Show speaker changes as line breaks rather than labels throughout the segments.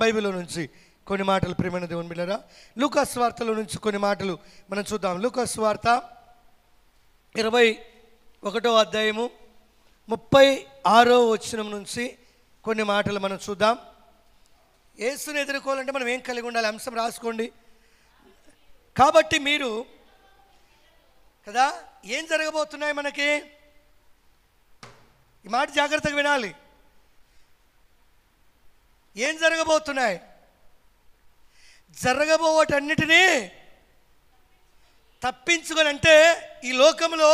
బైబిల్లో నుంచి కొన్ని మాటలు ప్రియమైన దేవుని బిడ్డలారా, లూకా సువార్తలో నుంచి కొన్ని మాటలు మనం చూద్దాం. లూకా సువార్త 21వ అధ్యాయము 36వ వచనం నుంచి కొన్ని మాటలు మనం చూద్దాం. యేసుని ఎదుర్కోవాలంటే మనం ఏం కలిగి ఉండాలి? అంశం రాసుకోండి. కాబట్టి మీరు కదా ఏం జరగబోతున్నాయి మనకి, ఈ మాట జాగ్రత్తగా వినాలి. ఏం జరగబోతున్నాయి? జరగబోవటన్నిటినీ తప్పించుకొని, అంటే ఈ లోకంలో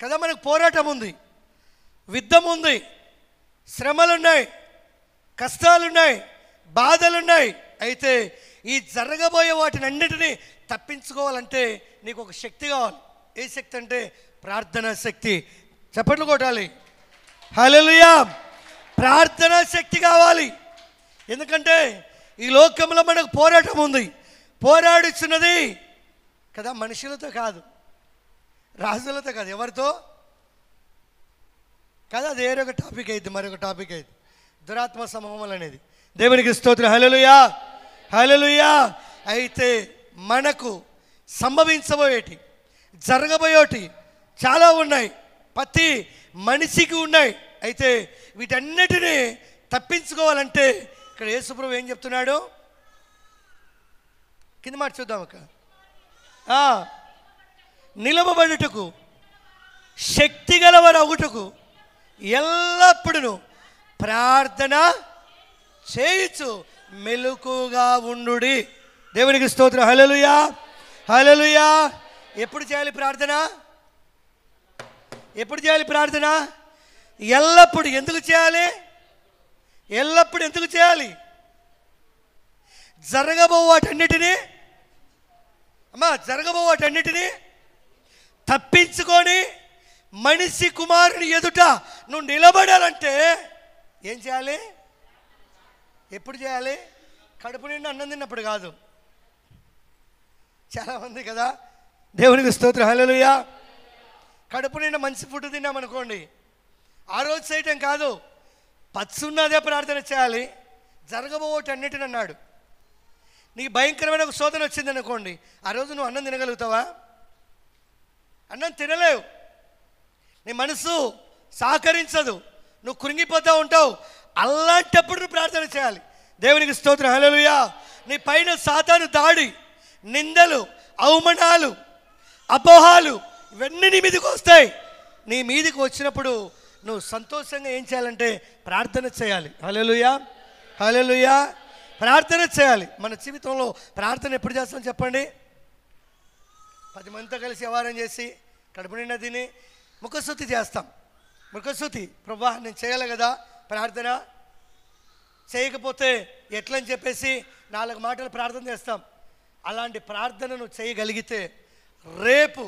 కదా మనకు పోరాటం ఉంది, యుద్ధం ఉంది, శ్రమలున్నాయి, కష్టాలున్నాయి, బాధలున్నాయి. అయితే ఈ జరగబోయే వాటిని అన్నిటినీ తప్పించుకోవాలంటే నీకు ఒక శక్తి కావాలి. ఏ శక్తి అంటే ప్రార్థనా శక్తి. చప్పట్లు కొట్టాలి. హల్లెలూయా. ప్రార్థనా శక్తి కావాలి. ఎందుకంటే ఈ లోకంలో మనకు పోరాటం ఉంది. పోరాడుచున్నది కదా మనుషులతో కాదు, రాజులతో కాదు, ఎవరితో కదా. అది వేరొక టాపిక్ అయింది, మరొక టాపిక్ అయింది, దురాత్మ సమూహం అనేది. దేవునికి స్తోత్రం. హల్లెలూయా, హల్లెలూయా. అయితే మనకు సంభవించబోయేటి, జరగబోయేటి చాలా ఉన్నాయి, ప్రతి మనిషికి ఉన్నాయి. అయితే వీటన్నిటినీ తప్పించుకోవాలంటే ఇక్కడ యేసుప్రభువు ఏం చెప్తున్నాడు? కింద మాట చూద్దాం. ఒక నిలవబడుటకు, శక్తి గలవారు అగుటకు ఎల్లప్పుడూ ప్రార్థన చేయుచు మెలకుగా ఉండుడి. దేవునికి స్తోత్రం. హల్లెలూయా, హల్లెలూయా. ఎప్పుడు చేయాలి ప్రార్థన? ఎప్పుడు చేయాలి ప్రార్థన? ఎల్లప్పుడు. ఎందుకు చేయాలి? ఎల్లప్పుడు ఎందుకు చేయాలి? జరగబోవాటన్నిటినీ తప్పించుకొని మనిషి కుమారుని ఎదుట నువ్వు నిలబడాలంటే ఏం చేయాలి? ఎప్పుడు చేయాలి? కడుపు నిండా అన్నం తిన్నప్పుడు కాదు. చాలామంది కదా, దేవునికి స్తోత్రం. హల్లెలూయా. కడుపు నిండా మంచి ఫుడ్ తిన్నామనుకోండి, ఆ రోజు చేయటం కాదు, పచ్చున్నదే ప్రార్థన చేయాలి. జరగబోటన్నిటిని అన్నాడు. నీకు భయంకరమైన ఒక శోధన వచ్చిందనుకోండి, ఆ రోజు నువ్వు అన్నం తినగలుగుతావా? అన్నం తినలేవు. నీ మనసు సహకరించదు, నువ్వు కృంగిపోతూ ఉంటావు. అలాంటప్పుడు నువ్వు ప్రార్థన చేయాలి. దేవునికి స్తోత్రం. హల్లెలూయా. నీ పైన సాతాను దాడి, నిందలు, అవమానాలు, అపోహాలు ఇవన్నీ నీ మీదకి వస్తాయి. నీ మీదకి వచ్చినప్పుడు నువ్వు సంతోషంగా ఏం చేయాలంటే ప్రార్థన చేయాలి. హల్లెలూయా, హల్లెలూయా. ప్రార్థన చేయాలి. మన జీవితంలో ప్రార్థన ఎప్పుడు చేస్తాం చెప్పండి? 10 మందితో కలిసి వ్యవహారం చేసి కడుపు నిండా తిని ముఖస్తుతి చేస్తాం. ముఖస్తుతి, ప్రభువా నేను చేయాలి కదా ప్రార్థన, చేయకపోతే ఎట్లని చెప్పేసి 4 మాటలు ప్రార్థన చేస్తాం. అలాంటి ప్రార్థనను చేయగలిగితే రేపు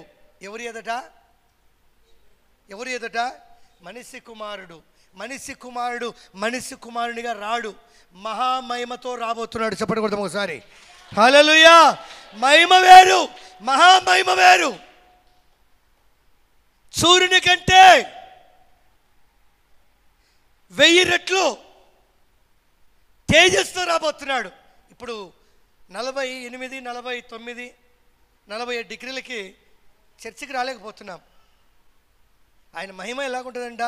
ఎవరి ఎదుట మనిషి కుమారుడు మనిషి కుమారునిగా రాడు, మహామహిమతో రాబోతున్నాడు. చెప్పండి కొడతాం ఒకసారి. హల్లెలూయా. మహిమ వేరు, మహామహిమ వేరు. సూర్యుని కంటే 1000 రెట్లు తేజస్తో రాబోతున్నాడు. ఇప్పుడు 48, 49, 47 డిగ్రీలకి చర్చికి రాలేకపోతున్నాం. ఆయన మహిమ ఎలాగుంటుందంట?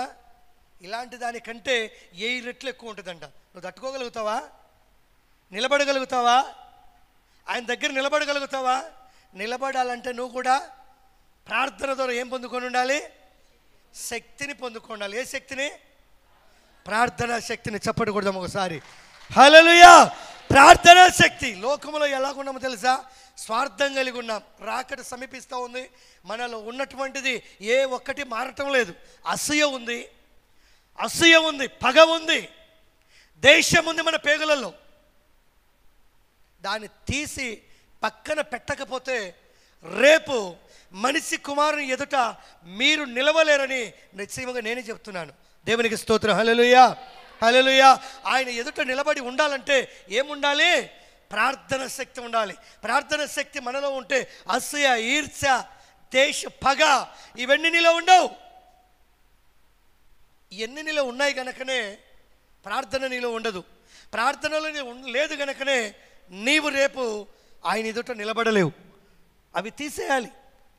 ఇలాంటి దానికంటే 1000 రెట్లు ఎక్కువ ఉంటుందంట. నువ్వు తట్టుకోగలుగుతావా? నిలబడగలుగుతావా? ఆయన దగ్గర నిలబడగలుగుతావా? నిలబడాలంటే నువ్వు కూడా ప్రార్థన ద్వారా ఏం పొందుకొని ఉండాలి? శక్తిని పొందుకోండాలి. ఏ శక్తిని? ప్రార్థనా శక్తిని. చప్పటి కొడదాం ఒకసారి. హల్లెలూయా. ప్రార్థనా శక్తి. లోకంలో ఎలాగున్నామో తెలుసా? స్వార్థం కలిగి ఉన్నాం. రాకడ సమీపిస్తూ ఉంది. మనలో ఉన్నటువంటిది ఏ ఒక్కటి మారటం లేదు. అసూయ ఉంది, పగ ఉంది, దేశం ఉంది మన పేగులలో. దాన్ని తీసి పక్కన పెట్టకపోతే రేపు మనిషి కుమారుని ఎదుట మీరు నిలవలేరని నిశ్చయంగా నేనే చెప్తున్నాను. దేవునికి స్తోత్రం. హల్లెలూయా, హల్లెలూయా. ఆయన ఎదుట నిలబడి ఉండాలంటే ఏముండాలి? ప్రార్థన శక్తి ఉండాలి. ప్రార్థన శక్తి మనలో ఉంటే అసూయ, ఈర్ష్య, దేశ పగ ఇవన్నీ నీలో ఉండవు. ఇవన్నీ నీలో ఉన్నాయి కనుకనే ప్రార్థన నీలో ఉండదు. ప్రార్థనలో లేదు గనుకనే నీవు రేపు ఆయన ఎదుట నిలబడలేవు. అవి తీసేయాలి.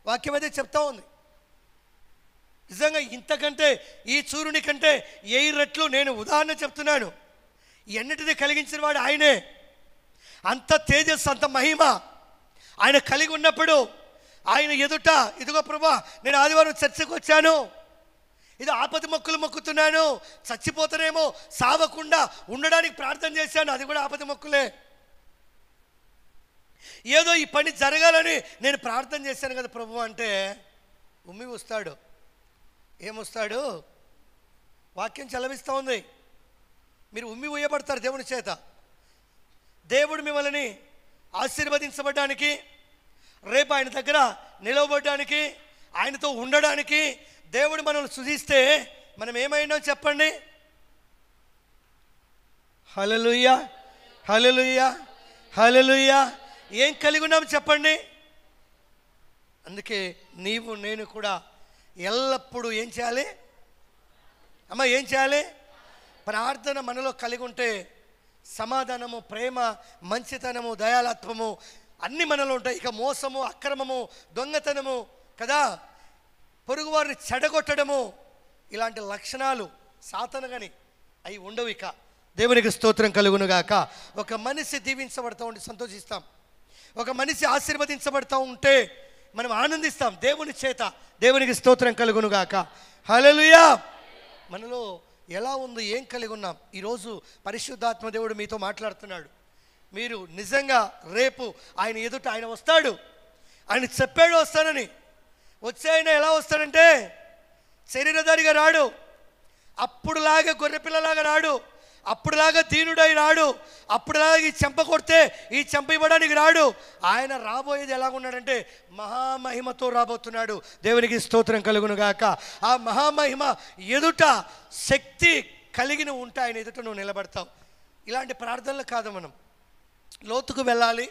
వాక్యం అయితే చెప్తా ఉంది. నిజంగా ఇంతకంటే ఈ సూర్యుని కంటే 1000 రెట్లు నేను ఉదాహరణ చెప్తున్నాను. ఎన్నిటిని కలిగించిన వాడు ఆయనే. అంత తేజస్సు, అంత మహిమ ఆయన కలిగి ఉన్నప్పుడు ఆయన ఎదుట, ఇదిగో ప్రభువా నేను ఆదివారం చర్చకు వచ్చాను, ఇది ఆపద మొక్కులు మొక్కుతున్నాను, చచ్చిపోతానేమో సావకుండా ఉండడానికి ప్రార్థన చేశాను, అది కూడా ఆపద మొక్కులే. ఏదో ఈ పని జరగాలని నేను ప్రార్థన చేశాను కదా ప్రభు అంటే ఉమ్మి వస్తాడు. ఏమొస్తాడు? వాక్యం చలవిస్తూ ఉంది. మీరు ఉమ్మి ఉయ్యబడతారు దేవుని చేత. దేవుడు మిమ్మల్ని ఆశీర్వదించబడడానికి, రేపు ఆయన దగ్గర నిలవబడడానికి, ఆయనతో ఉండడానికి దేవుడు మనల్ని సృజిస్తే మనం ఏమైనా చెప్పండి? హల్లెలూయా, హల్లెలూయా, హల్లెలూయా. ఏం కలిగి ఉన్నాం చెప్పండి? అందుకే నీవు నేను కూడా ఎల్లప్పుడూ ఏం చేయాలి అమ్మ? ఏం చేయాలి? ప్రార్థన మనలో కలిగి ఉంటే సమాధానము, ప్రేమ, మంచితనము, దయాళత్వము అన్నీ మనలో ఉంటాయి. ఇక మోసము, అక్రమము, దొంగతనము కదా, పొరుగు వారిని చెడగొట్టడము, ఇలాంటి లక్షణాలు సాతాను కానీ అవి ఉండవు. ఇక దేవునికి స్తోత్రం కలుగునుగాక. ఒక మనిషి దీవించబడతా ఉంటే సంతోషిస్తాం. ఒక మనిషి ఆశీర్వదించబడతా ఉంటే మనం ఆనందిస్తాం దేవుని చేత. దేవునికి స్తోత్రం కలుగునుగాక. హల్లెలూయా. మనలో ఎలా ఉంది, ఏం కలిగి ఉన్నాం? ఈరోజు పరిశుద్ధాత్మ దేవుడు మీతో మాట్లాడుతున్నాడు. మీరు నిజంగా రేపు ఆయన ఎదుట ఆయన వస్తాడు. ఆయన చెప్పాడు వస్తానని. వచ్చే ఆయన ఎలా వస్తాడంటే శరీరధారిగా రాడు, అప్పుడులాగా గొర్రెపిల్లలాగా రాడు, అప్పుడులాగా దీనుడై రాడు, అప్పుడులాగా ఈ చెంప కొడితే ఈ చెంప ఇవ్వడానికి రాడు. ఆయన రాబోయేది ఎలాగున్నాడంటే మహామహిమతో రాబోతున్నాడు. దేవునికి స్తోత్రం కలుగునుగాక. ఆ మహామహిమ ఎదుట శక్తి కలిగిన ఉంటే ఆయన ఎదుట నువ్వు నిలబడతావు. ఇలాంటి ప్రార్థనలు కాదు, మనం లోతుకు వెళ్ళాలి,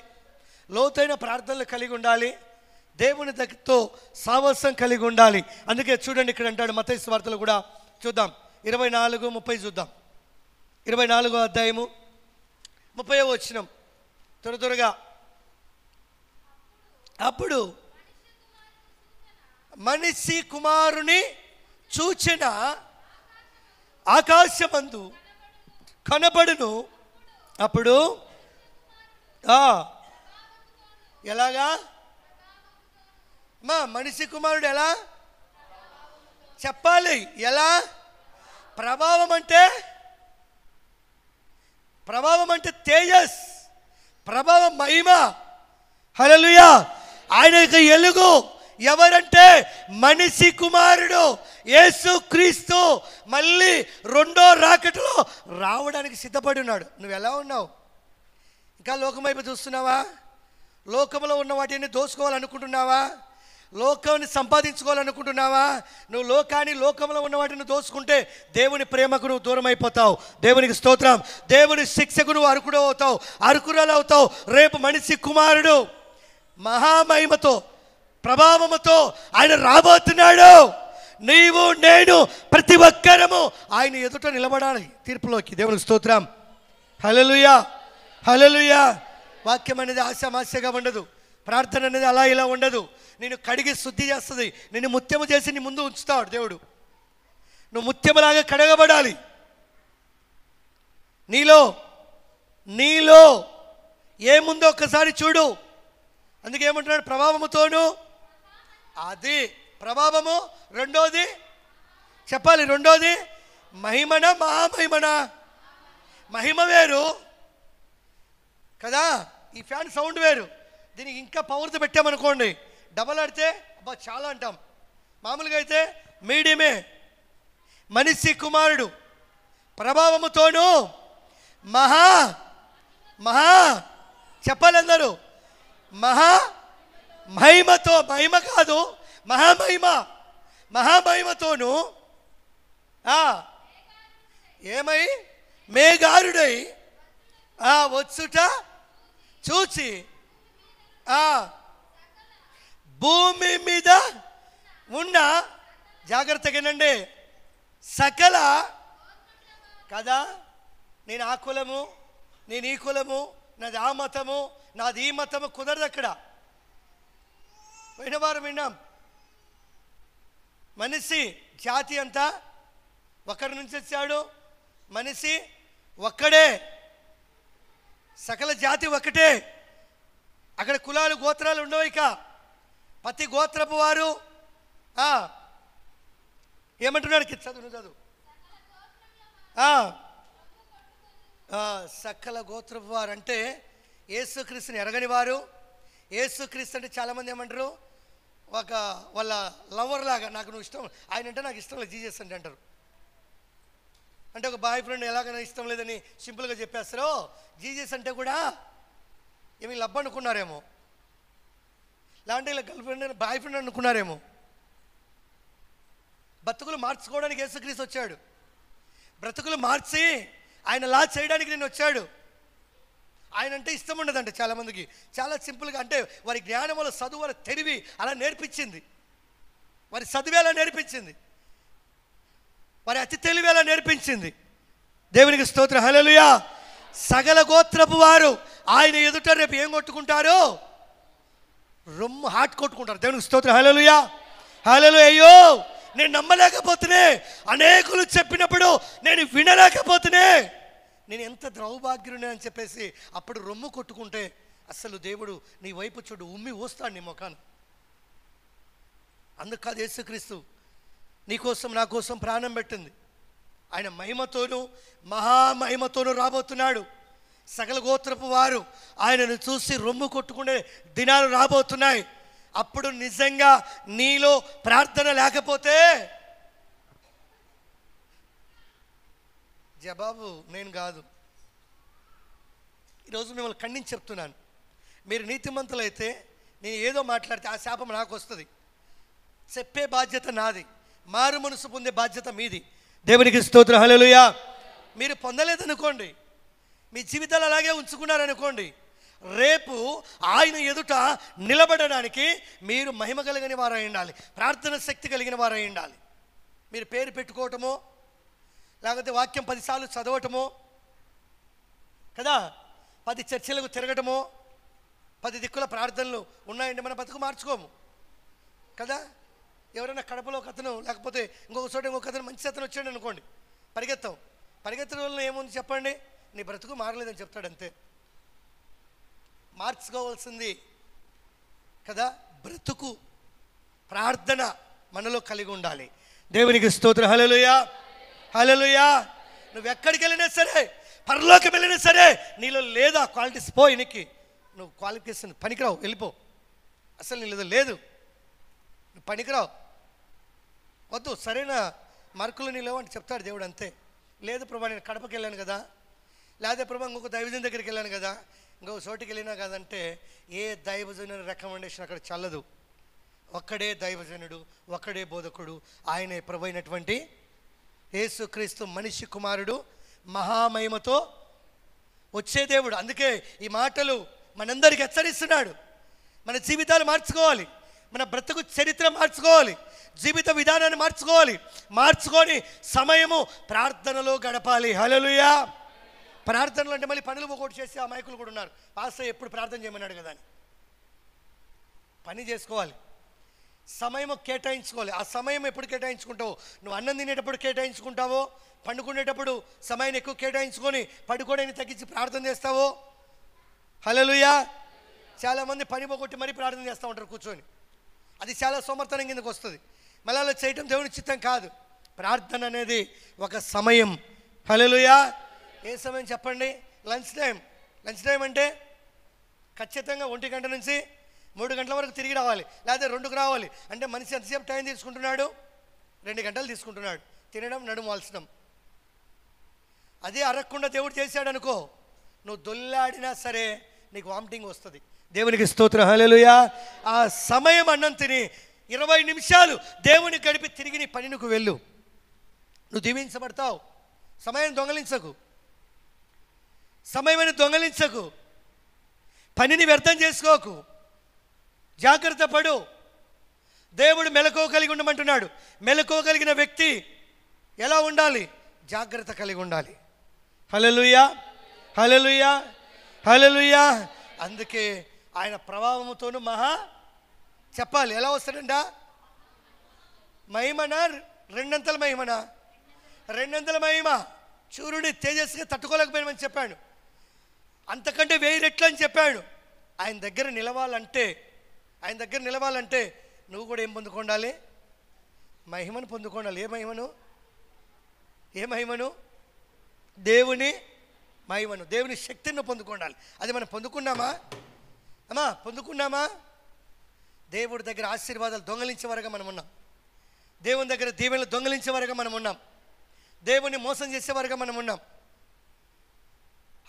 లోతైన ప్రార్థనలు కలిగి ఉండాలి, దేవుని దగ్గరతో సావాసం కలిగి ఉండాలి. అందుకే చూడండి ఇక్కడ అంటాడు మత్తయి సువార్తలో కూడా చూద్దాం, 24:30 చూద్దాం. 24వ అధ్యాయము 30వ వచనం త్వరగా. అప్పుడు మనిషి కుమారుని చూచిన ఆకాశమందు కనబడును. అప్పుడు ఎలాగా మా మనిషి కుమారుడు ఎలా చెప్పాలి? ఎలా? ప్రభావం అంటే తేజస్, ప్రభావం, మహిమ. హల్లెలూయా. ఆయన యొక్క ఎలుగు ఎవరంటే మనిషి కుమారుడు యేసు క్రీస్తు. మళ్ళీ రెండో రాకటలో రావడానికి సిద్ధపడి ఉన్నాడు. నువ్వు ఎలా ఉన్నావు? ఇంకా లోకం వైపు చూస్తున్నావా? లోకంలో ఉన్న వాటిని దోసుకోవాలనుకుంటున్నావా? లోకాన్ని సంపాదించుకోవాలనుకుంటున్నావా? నువ్వు లోకంలో ఉన్న వాటిని దోచుకుంటే దేవుని ప్రేమకు నువ్వు దూరం అయిపోతావు. దేవునికి స్తోత్రం. దేవుని శిక్షకు నువ్వు అరుకుడు అవుతావు, అరుకురాలు అవుతావు. రేపు మనిషి కుమారుడు మహామహిమతో, ప్రభావముతో ఆయన రాబోతున్నాడు. నీవు నేను ప్రతి ఒక్కరము ఆయన ఎదుట నిలబడాలి తీర్పులోకి. దేవునికి స్తోత్రం. హల్లెలూయా, హల్లెలూయా. వాక్యం అనేది ఆశామాస్యగా ఉండదు. ప్రార్థన అనేది అలా ఇలా ఉండదు. నేను కడిగి శుద్ధి చేస్తుంది. నిన్ను ముత్యము చేసి నీ ముందు ఉంచుతాడు దేవుడు. నువ్వు ముత్యములాగా కడగబడాలి. నీలో ఏముందో ఒక్కసారి చూడు. అందుకే ఏమంటున్నాడు? ప్రభావముతోను. అది ప్రభావము. రెండోది చెప్పాలి. రెండోది మహిమనా, మహామహిమనా? మహిమ వేరు కదా, ఈ ఫ్యాన్ సౌండ్ వేరు. దీనికి ఇంకా పవర్తో పెట్టామనుకోండి, డబల్ ఆడితే అబ్బా చాలా అంటాం. మామూలుగా అయితే మీడియమే. మనిషి కుమారుడు ప్రభావముతోను మహా చెప్పాలి అందరూ. మహిమతో, మహిమ కాదు మహామహిమతోను ఏమై మేఘారుడై వచ్చుట చూచి భూమి మీద ఉన్న, జాగ్రత్తగానండి, సకల కదా, నేను ఆ కులము నేను ఈ కులము, నాది ఆ మతము, నాది ఈ మతము కుదరదు అక్కడ. పోయిన వారం విన్నాం, మనిషి జాతి అంతా ఒకరి నుంచి వచ్చాడు, మనిషి ఒక్కడే, సకల జాతి ఒక్కటే. అక్కడ కులాలు గోత్రాలు ఉండవు. ఇక ప్రతి గోత్రపు వారు ఏమంటున్నాడు? చదువు సకల గోత్రపు వారు అంటే యేసుక్రీస్తుని ఎరగని వారు. యేసుక్రీస్తు అంటే చాలామంది ఏమంటారు, ఒక వాళ్ళ లవర్ లాగా, నాకు నువ్వు ఇష్టం, ఆయన అంటే నాకు ఇష్టం లేదు జీసస్ అంటే అంటారు. అంటే ఒక బాయ్ ఫ్రెండ్ ఎలాగైనా ఇష్టం లేదని సింపుల్గా చెప్పేస్తారో, జీసస్ అంటే కూడా ఏమి లవ్ అనుకున్నారేమో, లేదంటే ఇలా గర్ల్ ఫ్రెండ్ బాయ్ ఫ్రెండ్ అనుకున్నారేమో. బ్రతుకులు మార్చుకోవడానికి యేసుక్రీస్తు వచ్చాడు. బ్రతుకులు మార్చి ఆయన లా చేయడానికి నేను వచ్చాడు. ఆయన అంటే ఇష్టం ఉండదంటే చాలామందికి. చాలా సింపుల్గా, అంటే వారి జ్ఞానం వల్ల, చదువు వల్ల, తెలివి అలా నేర్పించింది. వారి చదువు అలా నేర్పించింది, వారి అతి తెలివి అలా నేర్పించింది. దేవునికి స్తోత్రం, హల్లెలూయా. సకల గోత్రపు వారు ఆయన ఎదుట రేపు ఏం కొట్టుకుంటారు? రొమ్ము హాట్ కొట్టుకుంటారు. దేవునికి స్తోత్రం, హల్లెలూయా, హల్లెలూయా. అయ్యో నేను నమ్మలేకపోతున్నా, అనేకులు చెప్పినప్పుడు నేను వినలేకపోతున్నా, నేను ఎంత దౌర్భాగ్యునే అని చెప్పేసి అప్పుడు రొమ్ము కొట్టుకుంటే అసలు దేవుడు నీ వైపు చూడు ఉమ్మి ఊస్తాడు నీ ముఖాన్ని. అందుకు కాదు యేసుక్రీస్తు నీకోసం నా కోసం ప్రాణం పెట్టింది. ఆయన మహిమతోనూ మహామహిమతోనూ రాబోతున్నాడు. సకల గోత్రపు వారు ఆయనను చూసి రొమ్ము కొట్టుకునే దినాలు రాబోతున్నాయి. అప్పుడు నిజంగా నీలో ప్రార్థన లేకపోతే జవాబు నేను కాదు. ఈరోజు మిమ్మల్ని ఖండించి చెప్తున్నాను, మీరు నీతిమంతులైతే నేను ఏదో మాట్లాడితే ఆ శాపం నాకు వస్తుంది. చెప్పే బాధ్యత నాది, మారు మనసు పొందే బాధ్యత మీది. దేవునికి స్తోత్రం, హల్లెలూయా. మీరు పొందలేదనుకోండి, మీ జీవితాలు అలాగే ఉంచుకున్నారనుకోండి, రేపు ఆయన ఎదుట నిలబడడానికి మీరు మహిమ కలిగిన వారై ఉండాలి, ప్రార్థన శక్తి కలిగిన వారై ఉండాలి. మీరు పేరు పెట్టుకోవటమో, లేకపోతే వాక్యం 10 సార్లు చదవటమో కదా, 10 చర్చలకు తిరగటమో, 10 దిక్కుల ప్రార్థనలు ఉన్నాయంటే మన బతుకు మార్చుకోము కదా. ఎవరైనా కడపలో ఒక అతను, లేకపోతే ఇంకొక చోట ఇంకొక అతను, మంచి అతను వచ్చాడు అనుకోండి, పరిగెత్తడం వల్ల ఏముంది చెప్పండి? నీ బ్రతుకు మారలేదని చెప్తాడు అంతే. మార్చుకోవాల్సింది కదా బ్రతుకు, ప్రార్థన మనలో కలిగి ఉండాలి. దేవునికి స్తోత్రం, హల్లెలూయా, హల్లెలూయా. నువ్వు ఎక్కడికి వెళ్ళినా సరే, పరలోకం వెళ్ళినా సరే, నీలో లేదా క్వాలిటీస్ పో, ఇనికి నువ్వు క్వాలిఫికేషన్ పనికిరావు, వెళ్ళిపో. అసలు నీలో లేదు, నువ్వు పనికిరావు, వద్దు, సరైన మార్కులు నీలో అని చెప్తాడు దేవుడు అంతే. లేదు ప్రభా నేను కడపకి వెళ్ళాను కదా, లేదా ప్రభా ఇంకొక దైవజన్ దగ్గరికి వెళ్ళాను కదా, ఇంకొక చోటికి వెళ్ళినా కదంటే ఏ దైవజనుని రికమెండేషన్ అక్కడ చల్లదు. ఒక్కడే దైవజనుడు, ఒక్కడే బోధకుడు, ఆయనే ప్రభు అయినటువంటి యేసుక్రీస్తు మనిషి కుమారుడు, మహామహిమతో వచ్చే దేవుడు. అందుకే ఈ మాటలు మనందరికి హెచ్చరిస్తున్నాడు. మన జీవితాలు మార్చుకోవాలి, మన బ్రతుకు చరిత్ర మార్చుకోవాలి, జీవిత విధానాన్ని మార్చుకొని సమయము ప్రార్థనలో గడపాలి. హల్లెలూయా. ప్రార్థనలు అంటే మళ్ళీ పనులు ఒకటి చేసి ఆ మైకులు కూడా ఉన్నారు, పాస్టర్ ఎప్పుడు ప్రార్థన చేయమన్నాడు కదా అని. పని చేసుకోవాలి, సమయం కేటాయించుకోవాలి. ఆ సమయం ఎప్పుడు కేటాయించుకుంటావో, నువ్వు అన్నం తినేటప్పుడు కేటాయించుకుంటావో, పండుకునేటప్పుడు సమయాన్ని ఎక్కువ కేటాయించుకొని పడుకోవడానికి తగ్గించి ప్రార్థన చేస్తావో. హల్లెలూయా. చాలామంది పని పోగొట్టి మరీ ప్రార్థన చేస్తూ ఉంటారు కూర్చొని, అది చాలా సోమర్థనం కిందకు వస్తుంది. మళ్ళీ అలా చేయటం దేవుని చిత్తం కాదు. ప్రార్థన అనేది ఒక సమయం. హల్లెలూయా. ఏ సమయం చెప్పండి? లంచ్ టైం అంటే ఖచ్చితంగా 1 గంట నుంచి 3 గంటల వరకు తిరిగి రావాలి, లేదా 2కు రావాలి. అంటే మనిషి ఎంతసేపు టైం తీసుకుంటున్నాడు? 2 గంటలు తీసుకుంటున్నాడు. తినడం, నడుము వాల్చడం. అదే అరగకుండా దేవుడు చేశాడు అనుకో, నువ్వు దొల్లాడినా సరే నీకు వామిటింగ్ వస్తుంది. దేవునికి స్తోత్రం, హల్లెలూయా. ఆ సమయం అన్నం తిని 20 నిమిషాలు దేవుని గడిపి తిరిగి నీ పని నువ్వు వెళ్ళు, నువ్వు దీవించబడతావు. సమయాన్ని దొంగలించకు, పనిని వ్యర్థం చేసుకోకు, జాగ్రత్త పడు. దేవుడు మెలకువ కలిగి ఉండమంటున్నాడు. మెలకువ కలిగిన వ్యక్తి ఎలా ఉండాలి? జాగ్రత్త కలిగి ఉండాలి. హల్లెలూయా, హల్లెలూయా, హల్లెలూయా. అందుకే ఆయన ప్రభావముతోను చెప్పాలి. ఎలా వస్తాడంట? మహిమనా, రెండంతల మహిమనా? రెండంతల మహిమ. సూర్యుడి తేజస్సుగా తట్టుకోలేకపోయామని చెప్పాడు, అంతకంటే 1000 రెట్లు అని చెప్పాడు. ఆయన దగ్గర నిలవాలంటే నువ్వు కూడా ఏం పొందుకోండాలి? మహిమను పొందుకోండాలి. ఏ మహిమను? దేవుని మహిమను, దేవుని శక్తిని పొందుకోండాలి. అది మనం పొందుకున్నామా? పొందుకున్నామా? దేవుడి దగ్గర ఆశీర్వాదాలు దొంగలించే వరగా మనం ఉన్నాం. దేవుని దగ్గర దీవెనలు దొంగలించే వరగా మనం ఉన్నాం. దేవుని మోసం చేసే వరగా మనం ఉన్నాం.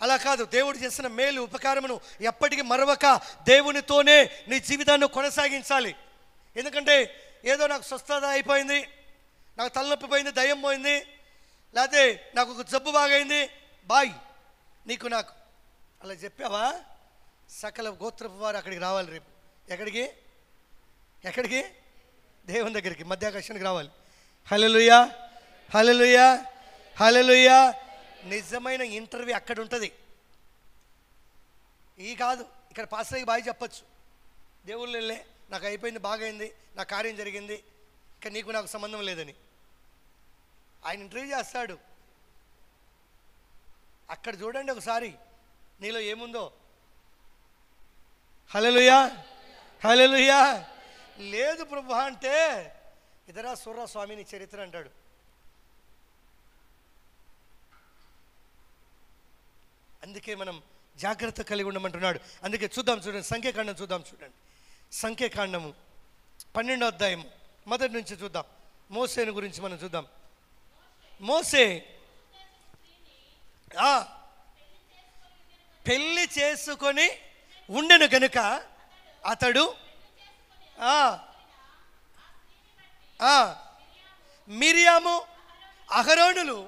అలా కాదు, దేవుడు చేసిన మేలు ఉపకారమును ఎప్పటికీ మరవక దేవునితోనే నీ జీవితాన్ని కొనసాగించాలి. ఎందుకంటే ఏదో నాకు స్వస్థత అయిపోయింది, నాకు తలనొప్పి పోయింది, దయ్యం పోయింది, లేకపోతే నాకు ఒక జబ్బు బాగైంది, బాయ్ నీకు నాకు అలా చెప్పావా? సకల గోత్రపు వారు అక్కడికి రావాలి. రేపు ఎక్కడికి? దేవుని దగ్గరికి, మధ్యాకాశానికి రావాలి. హల్లెలూయా, హల్లెలూయా, హల్లెలూయా. నిజమైన ఇంటర్వ్యూ అక్కడ ఉంటుంది. కాదు ఇక్కడ పాస్టర్కి బాయ్ చెప్పచ్చు. దేవుళ్ళు వెళ్ళే నాకు అయిపోయింది, బాగైంది, నా కార్యం జరిగింది, ఇక నీకు నాకు సంబంధం లేదని ఆయన ఇంటర్వ్యూ చేస్తాడు. అక్కడ చూడండి ఒకసారి నీలో ఏముందో. హల్లెలూయా, హల్లెలూయా. లేదు ప్రభు అంటే ఇదరా సూర్ర స్వామిని చరిత్ర అంటాడు. అందుకే మనం జాగ్రత్త కలిగి ఉండమంటున్నాడు. అందుకే చూడండి, సంఖ్యాకాండం చూద్దాం. చూడండి, సంఖ్యాకాండము 12వ అధ్యాయం మొదటి నుంచి చూద్దాం. మోసేను గురించి మనం చూద్దాం. మోసే పెళ్లి చేసుకొని ఉండెను గనుక అతడు మిరియాము అహరోనులు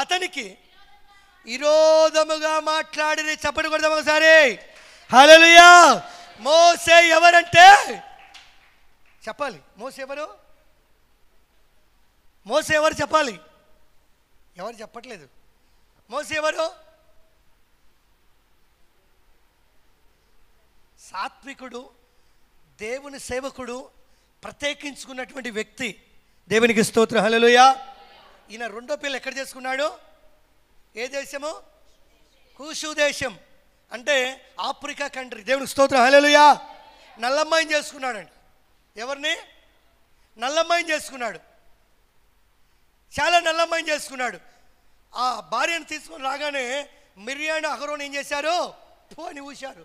అతనికి విరోధముగా మాట్లాడి చెప్పండి కొడదాం ఒకసారి. హల్లెలూయా. మోసే ఎవరంటే చెప్పాలి. మోసే ఎవరు చెప్పాలి? ఎవరు చెప్పట్లేదు. మోసే ఎవరు? సాత్వికుడు, దేవుని సేవకుడు, ప్రత్యేకించుకున్నటువంటి వ్యక్తి. దేవునికి స్తోత్రం. హల్లెలూయా. ఈయన రెండో పిల్ల ఎక్కడ చేసుకున్నాడు? ఏ దేశము? కూషు దేశం, అంటే ఆఫ్రికా కంట్రీ. దేవునికి స్తోత్రం. హల్లెలూయా. నల్లమ్మాయిని చేసుకున్నాడండి. ఎవరిని? నల్లమ్మాయిని చేసుకున్నాడు. చాలా నల్లమ్మాయిని చేసుకున్నాడు. ఆ భార్యను తీసుకొని రాగానే మిరియాను అహరోను ఏం చేశారు? అని ఊశారు.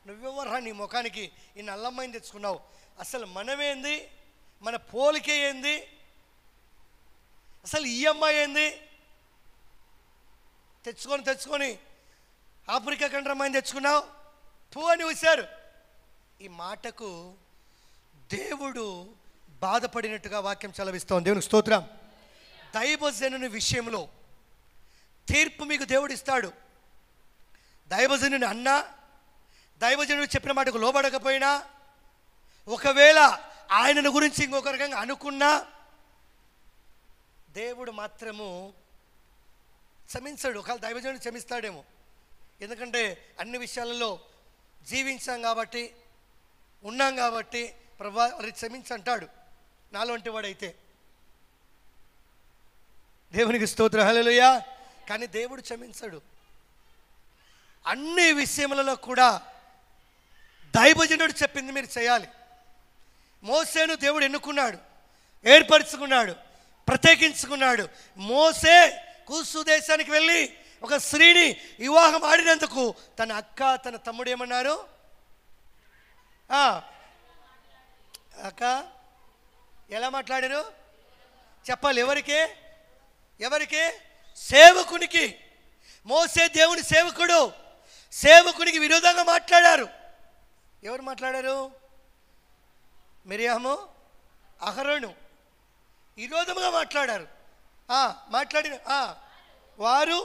నువ్వెవర్రా నీ ముఖానికి ఈ నల్లమ్మాయిని తెచ్చుకున్నావు? అసలు మనమేంది, మన పోలికే ఏంది, అసలు ఈ అమ్మాయి ఏంది? తెచ్చుకొని ఆఫ్రికా కంట్రీ అమ్మాయిని తెచ్చుకున్నావు అని ఊశారు. ఈ మాటకు దేవుడు బాధపడినట్టుగా వాక్యం చలవిస్తాం. దేవునికి స్తోత్రం. దైవజనుని విషయంలో తీర్పు మీకు దేవుడు ఇస్తాడు. దైవజనుని అన్నా, దైవజనుడు చెప్పిన మాటకు లోబడకపోయినా, ఒకవేళ ఆయనను గురించి ఇంకొక రకంగా అనుకున్నా, దేవుడు మాత్రము క్షమించాడు. ఒకవేళ దైవజనుడు క్షమిస్తాడేమో, ఎందుకంటే అన్ని విషయాలలో జీవించాం కాబట్టి, ఉన్నాం కాబట్టి ప్రభా వారికి క్షమించంటాడు నాలోంటి వాడైతే. దేవునికి స్తోత్రం. హల్లెలూయా. కానీ దేవుడు క్షమించడు. అన్ని విషయములలో కూడా దైవజనుడు చెప్పింది మీరు చేయాలి. మోసేను దేవుడు ఎన్నుకున్నాడు, ఏర్పరచుకున్నాడు, ప్రత్యేకించుకున్నాడు. మోసే కూసు దేశానికి వెళ్ళి ఒక స్త్రీని వివాహం ఆడినందుకు తన అక్క తన తమ్ముడు ఏమన్నారు? అక్క ఎలా మాట్లాడారు చెప్పాలి. ఎవరికి? సేవకునికి. మోసే దేవుని సేవకుడు, సేవకునికి విరోధంగా మాట్లాడారు. ఎవరు మాట్లాడారు? మిరియాము అహరోను విరోధముగా మాట్లాడారు. మాట్లాడిన వారు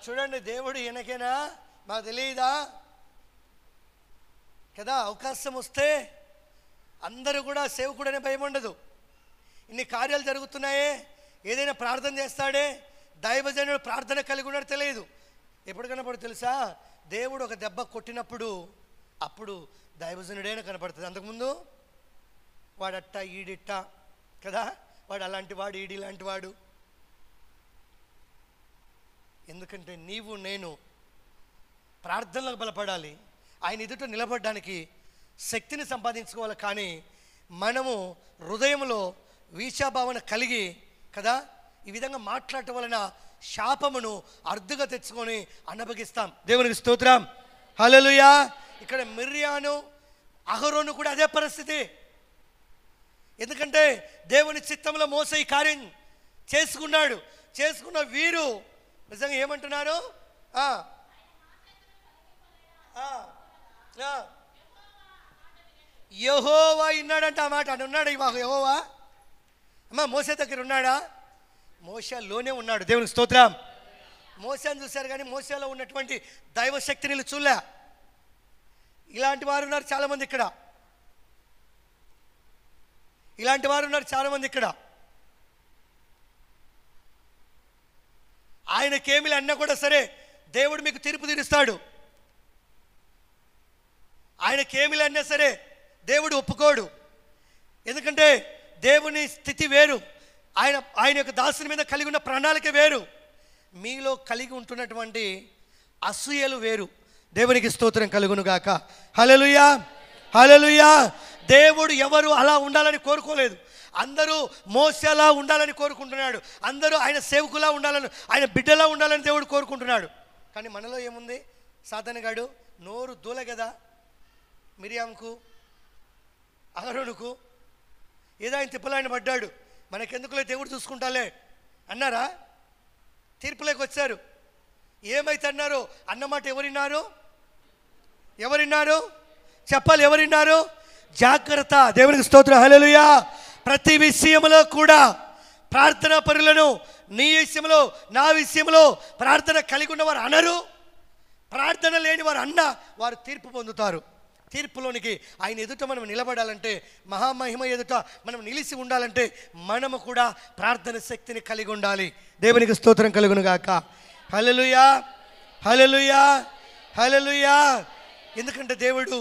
చూడండి, దేవుడు ఈయనకేనా మాకు తెలియదా కదా? అవకాశం వస్తే అందరూ కూడా సేవకుడనే భయం ఉండదు. ఇన్ని కార్యాలు జరుగుతున్నాయే, ఏదైనా ప్రార్థన చేస్తాడే, దైవజనుడు ప్రార్థన కలిగి ఉన్నాడు తెలియదు. ఎప్పుడు కనపడు తెలుసా? దేవుడు ఒక దెబ్బ కొట్టినప్పుడు అప్పుడు దైవజనుడైనా కనపడుతుంది. అంతకుముందు వాడట్ట ఈడిట్ట కదా, వాడు అలాంటి వాడు, ఈడి లాంటి వాడు. ఎందుకంటే నీవు నేను ప్రార్థనలకు బలపడాలి, ఆయన ఎదుట నిలబడడానికి శక్తిని సంపాదించుకోవాలి. కానీ మనము హృదయంలో వీక్షాభావన కలిగి కదా ఈ విధంగా మాట్లాడటం వలన శాపమును అర్థగా తెచ్చుకొని అనుభవిస్తాం. దేవునికి స్తోత్రం, హల్లెలూయా. ఇక్కడ మిర్యాను అహరోను కూడా అదే పరిస్థితి. ఎందుకంటే దేవుని చిత్తంలో మోసే ఈ కార్యం చేసుకున్న వీరు నిజంగా ఏమంటున్నారు? యెహోవా విన్నాడంట ఆ మాట. అని ఉన్నాడు యెహోవా? అమ్మ మోసే దగ్గర ఉన్నాడా? మోషేలోనే ఉన్నాడు. దేవునికి స్తోత్రం. మోసేని చూశారు కానీ మోసేలో ఉన్నటువంటి దైవశక్తిని వీళ్ళు చూడలే. ఇలాంటి వారు ఉన్నారు చాలామంది ఇక్కడ, ఆయనకేమిలే అన్నా కూడా సరే దేవుడు మీకు తీర్పు తీరుస్తాడు. ఆయనకేమిలే అన్నా సరే దేవుడు ఒప్పుకోడు. ఎందుకంటే దేవుని స్థితి వేరు, ఆయన యొక్క దాసుని మీద కలిగి ఉన్న ప్రణాళిక వేరు, మీలో కలిగి ఉంటున్నటువంటి అసూయలు వేరు. దేవునికి స్తోత్రం కలుగును గాక. హల్లెలూయా, హల్లెలూయా. దేవుడు ఎవరు అలా ఉండాలని కోరుకోలేదు. అందరూ మోసేలా ఉండాలని కోరుకుంటున్నాడు. అందరూ ఆయన సేవకులా ఉండాలని, ఆయన బిడ్డలా ఉండాలని దేవుడు కోరుకుంటున్నాడు. కానీ మనలో ఏముంది? సాతానుగాడు నోరు దూల కదా మిరియాంకు అహరోనుకు, ఏదో ఆయన తిప్పలాయన పడ్డాడు, మనకెందుకులే దేవుడు చూసుకుంటాలే అన్నారా? తీర్పులోకి వచ్చారు. ఏమైతే అన్నారో అన్నమాట ఎవరిన్నారు చెప్పాలి? ఎవరిన్నారు? జాగ్రత్త. దేవునికి స్తోత్రం, హల్లెలూయా. ప్రతి విషయంలో కూడా ప్రార్థన పరులను నీ విషయంలో నా విషయంలో ప్రార్థన కలిగి ఉన్నవారు అనరు, ప్రార్థన లేని వారు అన్న వారు తీర్పు పొందుతారు. తీర్పులోనికి ఆయన ఎదుట మనం నిలబడాలంటే, మహామహిమ ఎదుట మనం నిలిచి ఉండాలంటే మనము కూడా ప్రార్థన శక్తిని కలిగి ఉండాలి. దేవునికి స్తోత్రం కలుగును గాక. హల్లెలూయా, హల్లెలూయా, హల్లెలూయా. ఎందుకంటే దేవుడు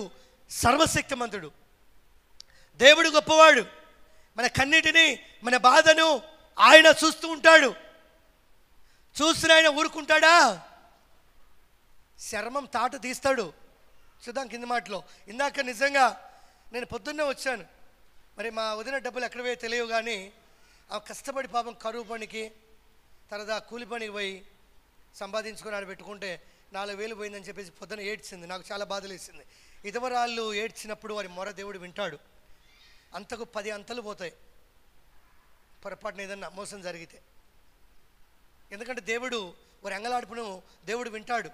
సర్వశక్తిమంతుడు, దేవుడు గొప్పవాడు. మన కన్నిటిని, మన బాధను ఆయన చూస్తూ ఉంటాడు. చూసిన ఆయన ఊరుకుంటాడా? చర్మం తాట తీస్తాడు. చూద్దాం కింద మాటలో. ఇందాక నిజంగా నేను పొద్దున్నే వచ్చాను, మరి మా వదిన డబ్బులు ఎక్కడ పోయో తెలియవు కానీ ఆ కష్టపడి పాపం కరువు పనికి తర్వాత కూలి పనికి పోయి సంపాదించుకొని ఆడ పెట్టుకుంటే 4,000 పోయిందని చెప్పేసి పొద్దున ఏడ్చింది. నాకు చాలా బాధలేసింది. ఇతవరాళ్ళు ఏడ్చినప్పుడు వారి మొర దేవుడు వింటాడు. అంతకు 10 అంతలు పోతాయి పొరపాటున ఏదన్నా మోసం జరిగితే. ఎందుకంటే దేవుడు వారి అంగలాడుపును దేవుడు వింటాడు.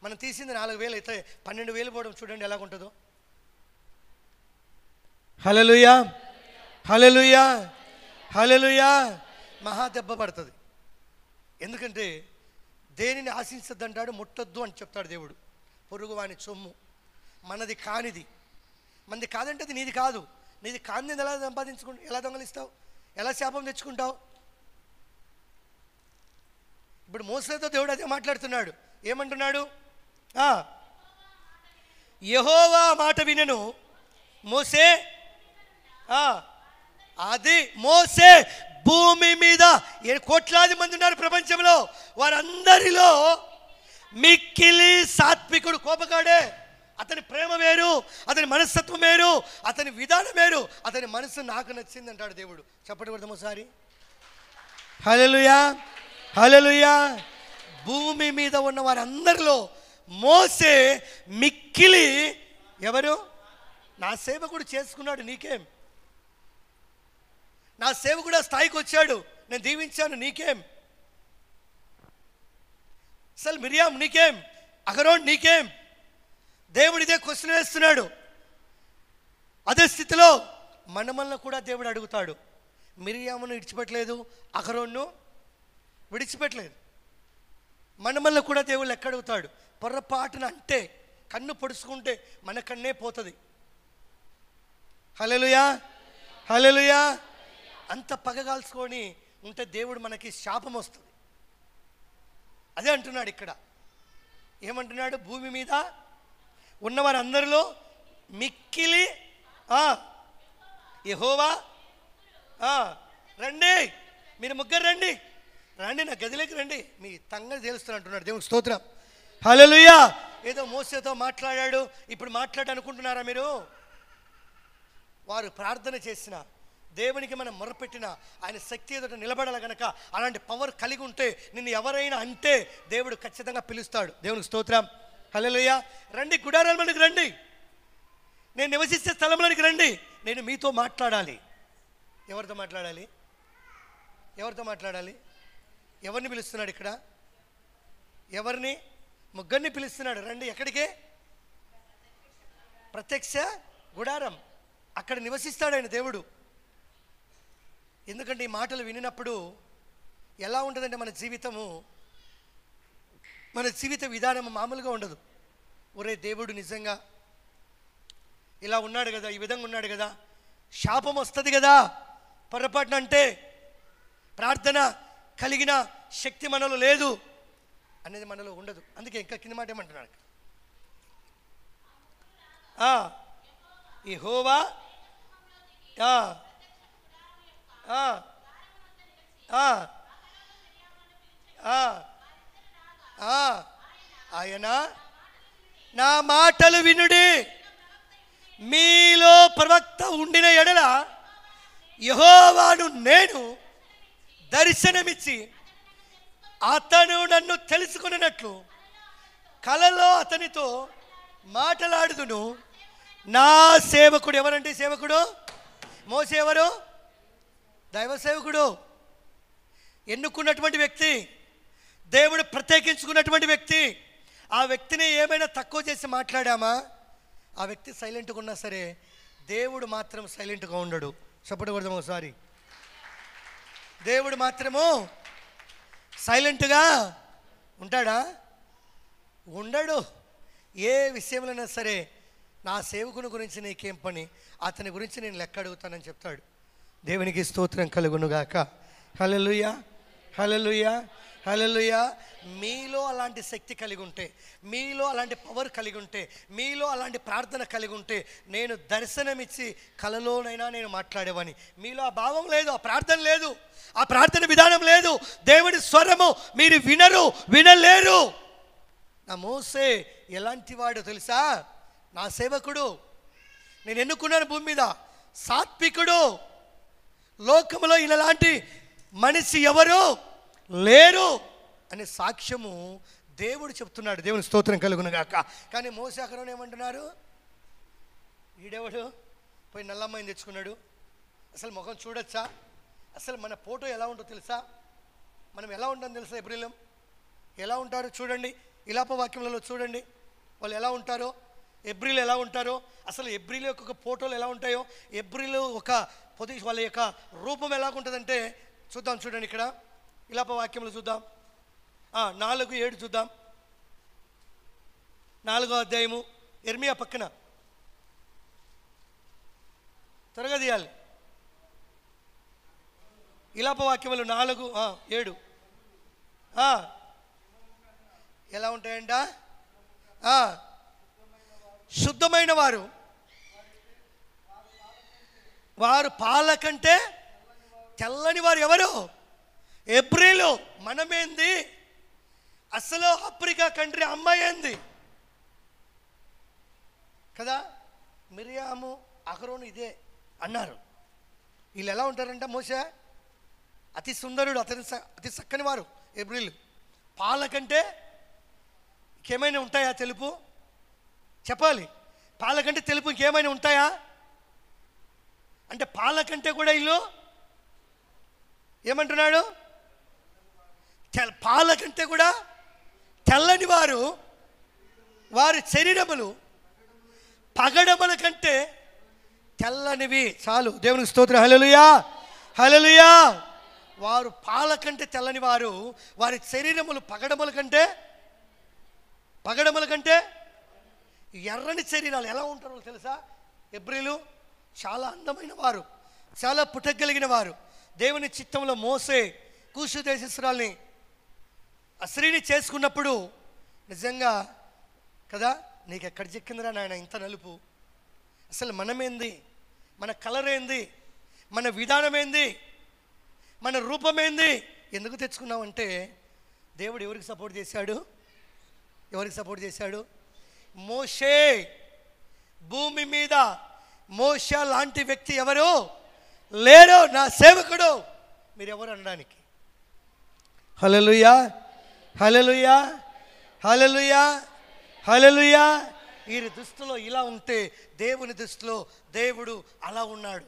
మనం తీసింది 4,000 అయితే 12,000 పోవడం చూడండి ఎలాగుంటుందో. హల్లెలూయా, హల్లెలూయా, హల్లెలూయా. మహా దెబ్బ పడుతుంది. ఎందుకంటే దేనిని ఆశించద్దంటాడు, ముట్టొద్దు అని చెప్తాడు దేవుడు. పొరుగు వాని సొమ్ము మనది కానిది, మనది కాదంటే అది నీది కాదు. నీది కానిది ఎలా ఎలా దొంగలిస్తావు? ఎలా శాపం తెచ్చుకుంటావు? ఇప్పుడు మోసేతో దేవుడు అదే మాట్లాడుతున్నాడు. ఏమంటున్నాడు? యెహోవా మాట వినెను మోసే. అది మోసే భూమి మీద కోట్లాది మంది ఉన్నారు ప్రపంచంలో, వారందరిలో మిక్కిలి సాత్వికుడు కోపగాడే. అతని ప్రేమ వేరు, అతని మనస్తత్వం వేరు, అతని విధానం వేరు, అతని మనసు నాకు నచ్చింది అంటాడు దేవుడు. చెప్పండి కొడదాం ఒకసారి. హల్లెలూయా, హల్లెలూయా. భూమి మీద ఉన్న వారందరిలో మోసే మిక్కిలి ఎవరు? నా సేవకుడు చేసుకున్నాడు, నీకేం? నా సేవకుడు ఆ స్థాయికి వచ్చాడు, నేను దీవించాను, నీకేం? అసలు మిరియాం నీకేం? అహరోన్ నీకేం? దేవుడు ఇదే క్వశ్చన్ వేస్తున్నాడు. అదే స్థితిలో మనమల్ని కూడా దేవుడు అడుగుతాడు. మిరియామును విడిచిపెట్టలేదు, అహరోన్ను విడిచిపెట్టలేదు. మనమల్ని కూడా దేవుడు ఎక్కడ అడుగుతాడు? పొర్రపాటున అంటే కన్ను పొడుచుకుంటే మన కన్నే పోతుంది. హల్లెలూయా, హల్లెలూయా. అంత పగగాల్చుకొని ఉంటే దేవుడు మనకి శాపం వస్తుంది. అదే అంటున్నాడు ఇక్కడ. ఏమంటున్నాడు? భూమి మీద ఉన్నవారు అందరిలో మిక్కిలి యెహోవా రండి, మీరు ముగ్గురు రండి, రండి నా గదిలోకి రండి, మీ తంగని తెలుస్తున్నా అంటున్నాడు. దేవునికి స్తోత్రం. హల్లెలూయా. ఏదో మోసేతో మాట్లాడాడు, ఇప్పుడు మాట్లాడనుకుంటున్నారా మీరు? వారు ప్రార్థన చేసిన, దేవునికి మనం మొరపెట్టిన, ఆయన శక్తి ఎదుట నిలబడాలి గనక అలాంటి పవర్ కలిగి ఉంటే నిన్ను ఎవరైనా అంటే దేవుడు ఖచ్చితంగా పిలుస్తాడు. దేవునికి స్తోత్రం. హల్లెలూయా. రండి, గుడారాలలోనికి రండి, నేను నివసిస్తే స్థలంలోనికి రండి, నేను మీతో మాట్లాడాలి. ఎవరితో మాట్లాడాలి? ఎవరితో మాట్లాడాలి? ఎవరిని పిలుస్తున్నాడు ఇక్కడ? ఎవరిని? ముగ్గురిని పిలుస్తున్నాడు. రండి. ఎక్కడికే? ప్రత్యక్ష గుడారం. అక్కడ నివసిస్తాడు ఆయన దేవుడు. ఎందుకంటే ఈ మాటలు వినినప్పుడు ఎలా ఉంటుందంటే మన జీవితము, మన జీవిత విధానం మామూలుగా ఉండదు. ఒరే దేవుడు నిజంగా ఇలా ఉన్నాడు కదా, ఈ విధంగా ఉన్నాడు కదా, శాపం వస్తుంది కదా పొరపాటున అంటే, ప్రార్థన కలిగిన శక్తి మనలో లేదు అనేది మనలో ఉండదు. అందుకే ఇంకా కింద మాట ఏమంటున్నాడు? యెహోవా ఆయన నా మాటలు వినుడి, మీలో ప్రవక్త ఉండిన ఎడల యెహోవాను నేను దర్శనమిచ్చి అతను నన్ను తెలుసుకున్నట్లు కలలో అతనితో మాట్లాడుదును. నా సేవకుడు. ఎవరంటే సేవకుడు? మోసే ఎవరు? దైవ సేవకుడు, ఎన్నుకున్నటువంటి వ్యక్తి, దేవుడు ప్రత్యేకించుకున్నటువంటి వ్యక్తి. ఆ వ్యక్తిని ఏమైనా తక్కువ చేసి మాట్లాడామా? ఆ వ్యక్తి సైలెంట్గా ఉన్నా సరే దేవుడు మాత్రం సైలెంట్గా ఉండడు. చెప్పకూడదు ఒకసారి. దేవుడు మాత్రము సైలెంట్గా ఉంటాడా? ఉండడు. ఏ విషయంలోనైనా సరే నా సేవకుని గురించి నీకేం పని, అతని గురించి నేను లెక్క అడుగుతానని చెప్తాడు. దేవునికి స్తోత్రం కలుగునుగాక. హల్లెలూయా, హల్లెలూయా, హల్లెలూయా. మీలో అలాంటి శక్తి కలిగి ఉంటే, మీలో అలాంటి పవర్ కలిగి ఉంటే, మీలో అలాంటి ప్రార్థన కలిగి ఉంటే, నేను దర్శనమిచ్చి కలలోనైనా నేను మాట్లాడేవాని. మీలో ఆ భావం లేదు, ఆ ప్రార్థన లేదు, ఆ ప్రార్థన విధానం లేదు, దేవుని స్వరము మీరు వినలేరు. నా మోసే ఎలాంటి వాడు తెలుసా? నా సేవకుడు, నేను ఎన్నుకున్నాను భూమి మీద, సాత్వికుడు. లోకములో ఇలాంటి మనిషి ఎవరు లేరు అనే సాక్ష్యము దేవుడు చెప్తున్నాడు. దేవుని స్తోత్రం కలుగునుగాక. కానీ మోసే అక్కడ ఏమంటున్నారు? ఈడెవడు పోయి నల్లమ్మాయిని తెచ్చుకున్నాడు, అసలు ముఖం చూడొచ్చా? అసలు మన ఫోటో ఎలా ఉంటుందో తెలుసా? మనం ఎలా ఉంటాం తెలుసా? ఎబ్రిలం ఎలా ఉంటారో చూడండి, ఇలాప వాక్యములలో చూడండి వాళ్ళు ఎలా ఉంటారో, ఎబ్రిల్ ఎలా ఉంటారో, అసలు ఎబ్రిల్ యొక్క ఫోటోలు ఎలా ఉంటాయో, ఎబ్రిల్ ఒక వాళ్ళ యొక్క రూపం ఎలాగుంటుందంటే చూద్దాం. చూడండి ఇక్కడ ఇలాప వాక్యములు చూద్దాం. 4:7 చూద్దాం. 4వ అధ్యాయము ఇర్మియా పక్కన త్వరగా తీయాలి. ఇలాప వాక్యములు 4:7 ఎలా ఉంటాయంట? శుద్ధమైన వారు పాల కంటే తెల్లని వారు ఎవరు? ఎబ్రిలు. మనమేంది? అసలు ఆఫ్రికా కంట్రీ అమ్మాయి ఏంది కదా? మిరియాము అహరోను ఇదే అన్నారు. వీళ్ళు ఎలా ఉంటారంట? మోసే అతి సుందరుడు, అతి చక్కని వారు ఎబ్రిలు. పాల కంటే ఇంకేమైనా ఉంటాయా తెలుపు? చెప్పాలి. పాల కంటే తెలుపు ఇంకేమైనా ఉంటాయా అంటే పాల కంటే కూడా వీళ్ళు ఏమంటున్నాడు? పాల కంటే కూడా తెల్లని వారి శరీరములు పగడముల కంటే తెల్లనివి. చాలు. దేవునికి స్తోత్రం. హల్లెలూయా, హల్లెలూయా. వారు పాల కంటే తెల్లని వారి శరీరములు పగడముల కంటే ఎర్రని శరీరాలు. ఎలా ఉంటారో తెలుసా? ఎబ్రిలు చాలా అందమైన వారు, చాలా పుట్టగలిగిన వారు, దేవుని చిత్తంలో మోసే కూషు దేశస్తురాల్ని ఆ స్త్రీని చేసుకున్నప్పుడు నిజంగా కదా, నీకు ఎక్కడ చిక్కిందిరా నాయన ఇంత నలుపు, అసలు మనమేంది, మన కలర్ ఏంది, మన విధానం ఏంది, మన రూపమేంది, ఎందుకు తెచ్చుకున్నామంటే దేవుడు ఎవరికి సపోర్ట్ చేశాడు? ఎవరికి సపోర్ట్ చేశాడు? మోషే. భూమి మీద మోషే లాంటి వ్యక్తి ఎవరు లేరు, నా సేవకుడు. మీరు ఎవరు అనడానికి? హల్లెలూయా, హల్లెలూయా, హల్లెలూయా, హల్లెలూయా. వీరి దృష్టిలో ఇలా ఉంటే దేవుని దృష్టిలో దేవుడు అలా ఉన్నాడు.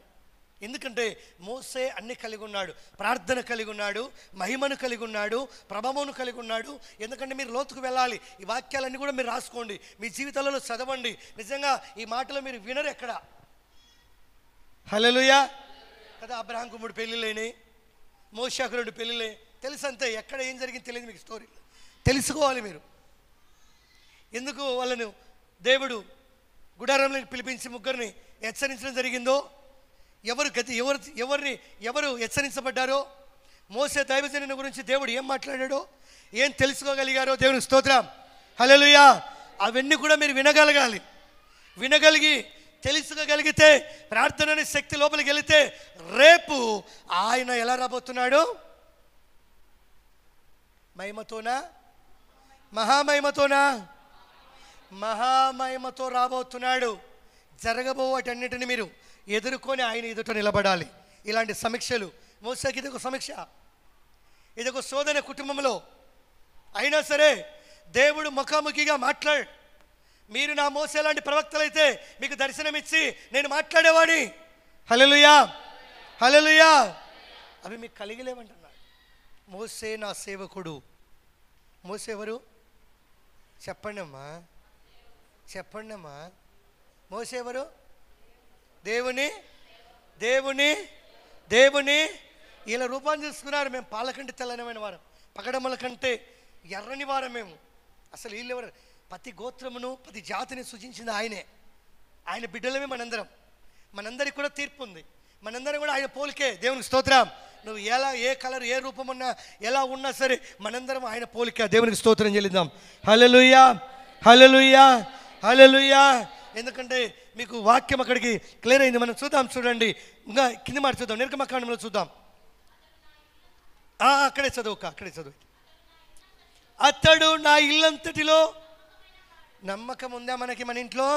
ఎందుకంటే మోసే అన్ని కలిగి ఉన్నాడు, ప్రార్థన కలిగి ఉన్నాడు, మహిమను కలిగి ఉన్నాడు, ప్రభావమును కలిగి ఉన్నాడు. ఎందుకంటే మీరు లోతుకు వెళ్ళాలి. ఈ వాక్యాలన్నీ కూడా మీరు రాసుకోండి, మీ జీవితాలలో చదవండి. నిజంగా ఈ మాటలు మీరు వినరు ఎక్కడ. హల్లెలూయా కదా. అబ్రహాం కుమారుడు పెళ్ళిళ్ళని, మోషేకు 2 పెళ్ళిళ్ళే తెలుసు అంతే. ఎక్కడ ఏం జరిగింది తెలియదు మీకు. స్టోరీ తెలుసుకోవాలి మీరు. ఎందుకు వాళ్ళను దేవుడు గుడారంలో పిలిపించి ముగ్గురిని హెచ్చరించడం జరిగిందో, ఎవరు హెచ్చరించబడ్డారో, మోసే దైవజనుని గురించి దేవుడు ఏం మాట్లాడాడో, ఏం తెలుసుకోగలిగారో దేవునికి స్తోత్రం. హల్లెలూయా. అవన్నీ కూడా మీరు వినగలగాలి. వినగలిగి తెలుసుకోగలిగితే, ప్రార్థన అనే శక్తి లోపలికి వెళితే రేపు ఆయన ఎలా రాబోతున్నాడు? మహిమతోనా, మహామహిమతోనా? మహామహిమతో రాబోతున్నాడు. జరగబోవటన్నిటిని మీరు ఎదుర్కొని ఆయన ఎదుట నిలబడాలి. ఇలాంటి సమీక్షలు మోసేకి ఇదొక సమీక్ష, ఇదొక శోధన కుటుంబంలో. అయినా సరే దేవుడు ముఖాముఖిగా మాట్లాడు. మీరు నా మోసే లాంటి ప్రవక్తలైతే మీకు దర్శనమిచ్చి నేను మాట్లాడేవాడిని. హల్లెలూయా, హల్లెలూయా. అవి మీకు కలిగిలేమంటున్నాడు. మోసే నా సేవకుడు. మోసే ఎవరు చెప్పండి అమ్మా, చెప్పండి అమ్మా. మోసే ఎవరు? దేవుని దేవుని దేవుని ఇలా రూపాన్ని చూసుకున్నారు. మేము పాలకంటే తెల్లనమైన వారం, పగడముల కంటే ఎర్రని వారం మేము. అసలు వీళ్ళు ఎవరు? ప్రతి గోత్రమును ప్రతి జాతిని సృజించింది ఆయనే. ఆయన బిడ్డలమే మనందరం. మనందరికి కూడా తీర్పు ఉంది. మనందరం కూడా ఆయన పోలికే. దేవునికి స్తోత్రం. నువ్వు ఎలా ఏ కలర్ ఏ రూపం ఉన్నా ఎలా ఉన్నా సరే మనందరం ఆయన పోలిక. దేవునికి స్తోత్రం చెల్లిద్దాం. హల్లెలూయా, హల్లెలూయా, హల్లెలూయా. ఎందుకంటే మీకు వాక్యం అక్కడికి క్లియర్ అయింది. మనం చూద్దాం, చూడండి. ఇంకా కింద మాట చూద్దాం, నిర్గమకాండంలో చూద్దాం. అక్కడే చదువు. అతడు నా ఇల్లంతటిలో నమ్మకం ఉందా? మనకి మన ఇంట్లో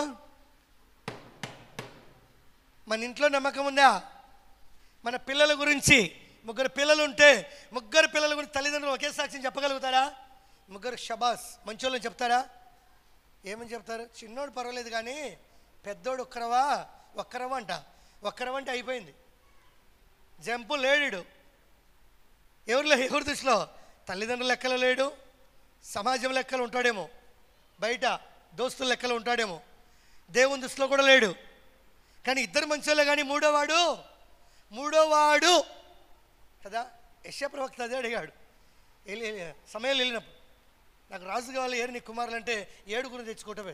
నమ్మకం ఉందా? మన పిల్లల గురించి 3 పిల్లలు ఉంటే 3 పిల్లల గురించి తల్లిదండ్రులు ఒకే సాక్ష్యం చెప్పగలుగుతారా? 3 షబాస్ మంచోళ్ళని చెప్తారా? ఏమని చెప్తారు? చిన్నోడు పర్వాలేదు కానీ పెద్దోడు ఒక్కరవా అంటే అయిపోయింది. జంపు లేడు. ఎవరి దృష్టిలో? తల్లిదండ్రుల లెక్కలో లేడు, సమాజం లెక్కలు ఉంటాడేమో, బయట దోస్తుల లెక్కలు ఉంటాడేమో, దేవుని దృష్టిలో కూడా లేడు. కానీ 2 మంచోళ్ళే. కానీ మూడోవాడు కదా. యెషయా ప్రవక్త అదే అడిగాడు సమయాలు వెళ్ళినప్పుడు, నాకు రాజు కావాలి, నీ కుమారులు అంటే 7 తెచ్చుకోవటం.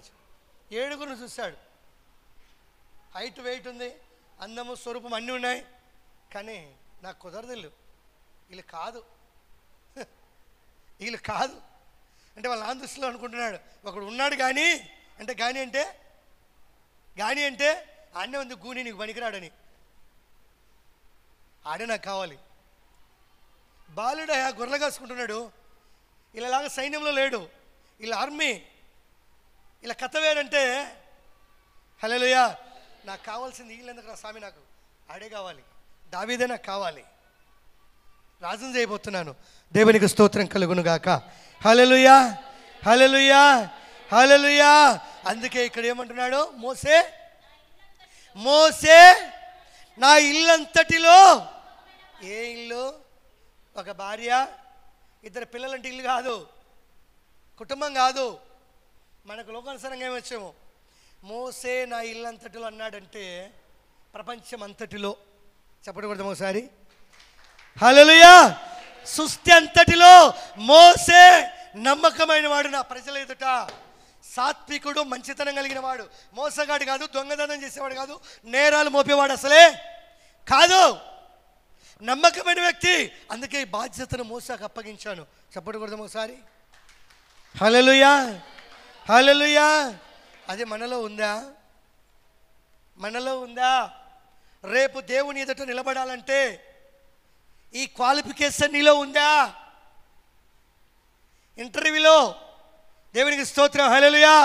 7 చూశాడు. హైట్ వెయిట్ ఉంది, అందము స్వరూపం అన్నీ ఉన్నాయి. కానీ నాకు కుదరదు, వీళ్ళు కాదు అంటే వాళ్ళ నాన్న దృష్టిలో అనుకుంటున్నాడు. ఒకడు ఉన్నాడు కానీ అంటే ఆడనే ఉంది గూని, నీకు పనికిరాడని. ఆడే నాకు కావాలి. బాలుడు గొర్రెలు కాసుకుంటున్నాడు. ఇలాగా సైన్యంలో లేడు, ఇలా ఆర్మీ, ఇలా కథ వేరంటే హల్లెలూయా. నాకు కావాల్సింది వీళ్ళెందుకు రా స్వామి, నాకు ఆడే కావాలి, దావీదే నాకు కావాలి, రాజును చేయబోతున్నాను. దేవునికి స్తోత్రం కలుగును గాక. హల్లెలూయా, హల్లెలూయా, హల్లెలూయా. అందుకే ఇక్కడ ఏమంటున్నాడు? మోసే నా ఇల్లంతటిలో. ఏ ఇల్లు? ఒక భార్య, 2 పిల్లలంటే ఇల్లు కాదు, కుటుంబం కాదు. మనకు లోకానుసారంగా ఏమొచ్చాము? మోసే నా ఇల్లంతటిలో అన్నాడంటే ప్రపంచం అంతటిలో. చెప్పకూడదు ఒకసారి? హల్లెలూయా. సృష్టి అంతటిలో మోసే నమ్మకమైన వాడు, నా ప్రజల ఎదుట సాత్వికుడు, మంచితనం కలిగిన వాడు. మోసగాడు కాదు, దొంగతనం చేసేవాడు కాదు, నేరాలు మోపేవాడు అసలే కాదు. నమ్మకమైన వ్యక్తి. అందుకే ఈ బాధ్యతను మోసాకు అప్పగించాను. చెప్పకూడదు ఒకసారి. హల్లెలూయా, హల్లెలూయా. అది మనలో ఉందా? మనలో ఉందా? రేపు దేవుని ఎదుట నిలబడాలంటే ఈ క్వాలిఫికేషన్ నీలో ఉందా? ఇంటర్వ్యూలో దేవునికి స్తోత్రం, హల్లెలూయా.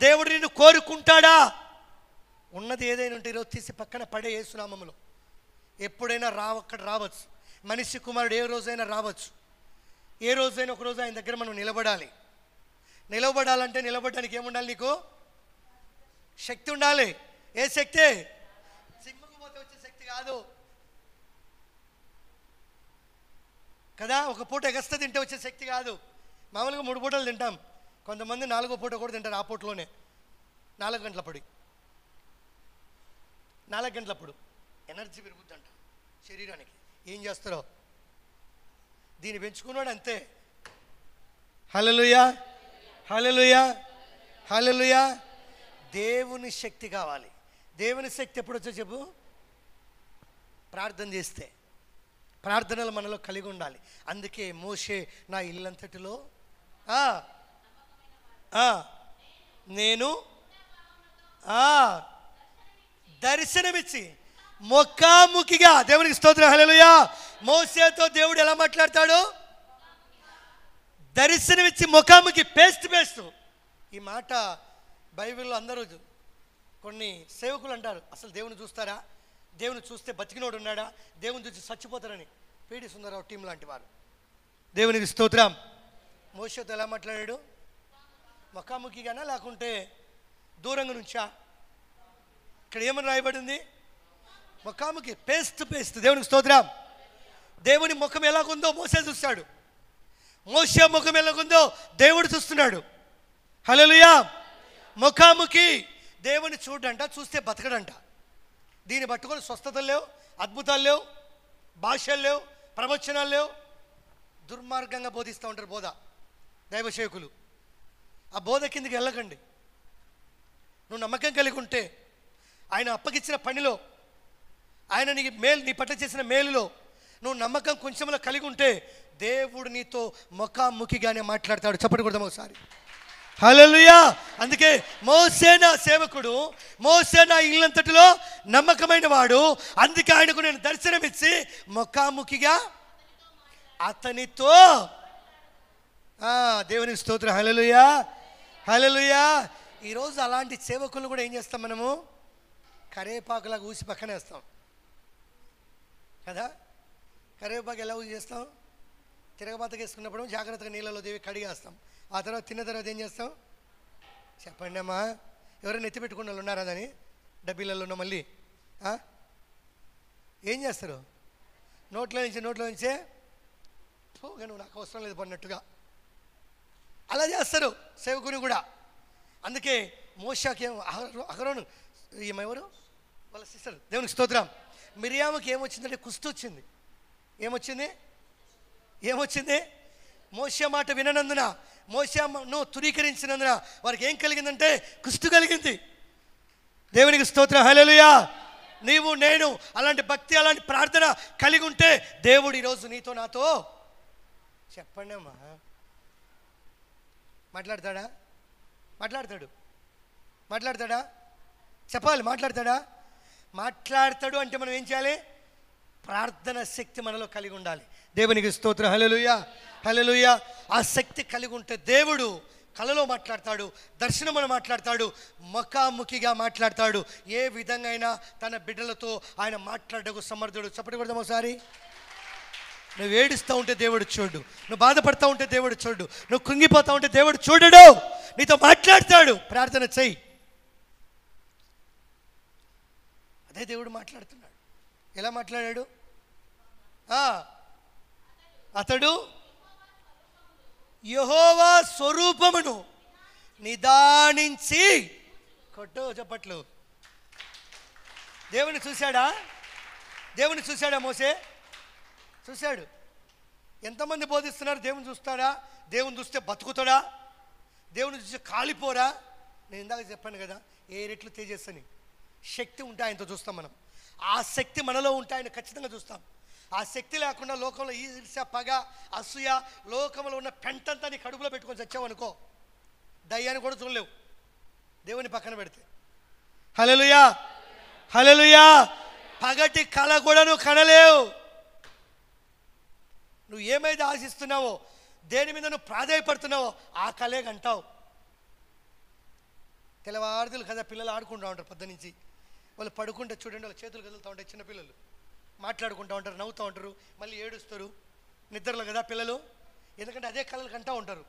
దేవుడు నిన్ను కోరుకుంటాడా? ఉన్నది ఏదైనా ఉంటే ఈరోజు తీసి పక్కన పడే యేసునామములో. ఎప్పుడైనా అక్కడ రావచ్చు. మనిషి కుమారుడు ఏ రోజైనా రావచ్చు. ఏ రోజైనా ఒక రోజు ఆయన దగ్గర మనం నిలబడాలి. నిలబడాలంటే నిలబడడానికి ఏముండాలి? నీకు శక్తి ఉండాలి. ఏ శక్తి? జిమ్ముకు పోతే వచ్చే శక్తి కాదు కదా. ఒక పూట ఎగస్త తింటే వచ్చే శక్తి కాదు. మామూలుగా 3 పూటలు తింటాం. కొంతమంది 4వ పూట కూడా తింటారు. ఆ పూటలోనే 4 గంటలప్పుడు 4 గంటలప్పుడు ఎనర్జీ పెరుగుద్దంట శరీరానికి. ఏం చేస్తారో దీన్ని పెంచుకున్నాడు అంతే. హల్లెలూయా, హల్లెలూయా, హల్లెలూయా. దేవుని శక్తి కావాలి. దేవుని శక్తి ఎప్పుడు వచ్చో చెప్పు? ప్రార్థన చేస్తే. ప్రార్థనలు మనలో కలిగి ఉండాలి. అందుకే మోషే నా ఇల్లంతటిలో నేను దర్శనమిచ్చి ముఖాముఖిగా. దేవునికి స్తోత్రం, హల్లెలూయా. మోషేతో దేవుడు ఎలా మాట్లాడతాడు? దర్శనమిచ్చి ముఖాముఖి, ఫేస్ టు ఫేస్. ఈ మాట బైబిల్లో అందరూ కొన్ని సేవకులు అంటారు, అసలు దేవుని చూస్తారా? దేవుని చూస్తే బతికినోడు ఉన్నాడా? దేవుని చూసి చచ్చిపోతారని. పీడి సుందరరావు టీం లాంటి వారు. దేవునికి స్తోత్రం. మోషేతో ఎలా మాట్లాడాడు? ముఖాముఖిగానా లేకుంటే దూరంగా నుంచా? ఇక్కడ ఏమని రాయబడింది? ముఖాముఖి, ఫేస్ టు ఫేస్. దేవునికి స్తోత్రం. దేవుని ముఖం ఎలాగుందో మోషే చూస్తాడు. మోషే ముఖం ఎలాగుందో దేవుడు చూస్తున్నాడు. హల్లెలూయా. ముఖాముఖి. దేవుని చూడంట, చూస్తే బతకడంట. దీన్ని పట్టుకొని స్వస్థతలు లేవు, అద్భుతాలు లేవు, భాషలు లేవు, ప్రవచనాలు లేవు. దుర్మార్గంగా బోధిస్తూ ఉంటారు బోధ దైవసేవకులు. ఆ బోధ కిందికి వెళ్ళకండి. నువ్వు నమ్మకం కలిగి ఉంటే ఆయన అప్పగిచ్చిన పనిలో, ఆయన నీ పట్ల చేసిన మేలులో నువ్వు నమ్మకం కొంచెంలో కలిగి ఉంటే దేవుడు నీతో ముఖాముఖిగానే మాట్లాడతాడు. చెప్పండి కొడదాం ఒకసారి. హల్లెలూయా. అందుకే మోషే నా సేవకుడు, మోషే నా ఇల్లంతటిలో నమ్మకమైన వాడు. అందుకే ఆయనకు నేను దర్శనమిచ్చి ముఖాముఖిగా అతనితో. దేవునికి స్తోత్రం, హల్లెలూయా, హల్లెలూయా. ఈరోజు అలాంటి సేవకులు కూడా ఏం చేస్తాం మనము? కరేపాకులాగా ఊసి పక్కన వేస్తాం కదా. కరివేపాకు ఎలా యూజ్ చేస్తాం? తిరగబాతకు వేసుకున్నప్పుడు జాగ్రత్తగా నీళ్ళలో దేవి కడిగేస్తాం. ఆ తర్వాత తిన్న తర్వాత ఏం చేస్తాం? చెప్పండి అమ్మా. ఎవరైనా ఎత్తి పెట్టుకున్న వాళ్ళు ఉన్నారా? దాని డబ్బీలలో ఉన్న మళ్ళీ ఏం చేస్తారు? నోట్లో నుంచే పోగా నువ్వు నాకు అవసరం లేదు పడినట్టుగా అలా చేస్తారు సేవకుని కూడా. అందుకే మోషాకి అహరోను ఏమెవరు వాళ్ళ సిస్టర్. దేవునికి స్తోత్రం. మిరియాముకి ఏమొచ్చిందంటే కుష్టు వచ్చింది. ఏమొచ్చింది? మోషే మాట విననందున, మోషేను తురీకరించినందున వారికి ఏం కలిగిందంటే కుష్టు కలిగింది. దేవునికి స్తోత్రం, హల్లెలూయా. నీవు నేను అలాంటి భక్తి, అలాంటి ప్రార్థన కలిగి ఉంటే దేవుడు ఈరోజు నీతో నాతో. చెప్పండి అమ్మా. మాట్లాడతాడా? చెప్పాలి. మాట్లాడతాడు అంటే మనం ఏం చేయాలి? ప్రార్థన శక్తి మనలో కలిగి ఉండాలి. దేవునికి స్తోత్రం, హల్లెలూయా, హల్లెలూయా. ఆ శక్తి కలిగి ఉంటే దేవుడు కలలో మాట్లాడతాడు, దర్శనమును మాట్లాడతాడు, ముఖాముఖిగా మాట్లాడతాడు. ఏ విధంగా అయినా తన బిడ్డలతో ఆయన మాట్లాడకు సమర్థుడు. చెప్పండి కొడదాం ఒకసారి. నువ్వు ఏడుస్తూ ఉంటే దేవుడు చూడు, నువ్వు బాధపడతా ఉంటే దేవుడు చూడు, నువ్వు కృంగిపోతా ఉంటే దేవుడు చూడడు, నీతో మాట్లాడతాడు. ప్రార్థన చెయ్యి. అదే దేవుడు మాట్లాడుతున్నాడు. ఎలా మాట్లాడాడు? అతడు యెహోవా స్వరూపమును నిదానించి కొట్టు చప్పట్లు. దేవుని చూశాడా మోసే? చూశాడు. ఎంతమంది బోధిస్తున్నారు? దేవుని చూస్తాడా? దేవుని చూస్తే బతుకుతాడా? దేవుని చూస్తే కాలిపోరా? నేను ఇందాక చెప్పాను కదా, ఏ రెట్లు తేజస్సని. శక్తి ఉంటే ఆయనతో చూస్తాం మనం. ఆ శక్తి మనలో ఉంటే ఆయన ఖచ్చితంగా చూస్తాం. ఆ శక్తి లేకుండా లోకంలో ఈర్ష్య, పగ, అసూయ, లోకంలో ఉన్న పెంటంతా నీ కడుపులో పెట్టుకొని చచ్చావు అనుకో, దయ్యాన్ని కూడా చూడలేవు దేవుని పక్కన పెడితే. హల్లెలూయా, హల్లెలూయా. పగటి కళ కూడా నువ్వు కనలేవు. నువ్వు ఏమైతే ఆశిస్తున్నావో, దేని మీద నువ్వు ప్రాధాయపడుతున్నావో ఆ కళే కంటావు. తెల్లవారుదులు కదా పిల్లలు ఆడుకుంటూ ఉంటారు పొద్దు నుంచి. వాళ్ళు పడుకుంటే చూడండి, వాళ్ళ చేతులు కదులుతూ ఉంటాయి. చిన్నపిల్లలు మాట్లాడుకుంటూ ఉంటారు, నవ్వుతూ ఉంటారు, మళ్ళీ ఏడుస్తారు. నిద్రలో కదా పిల్లలు, ఎందుకంటే అదే కళలు కంటూ ఉంటారు.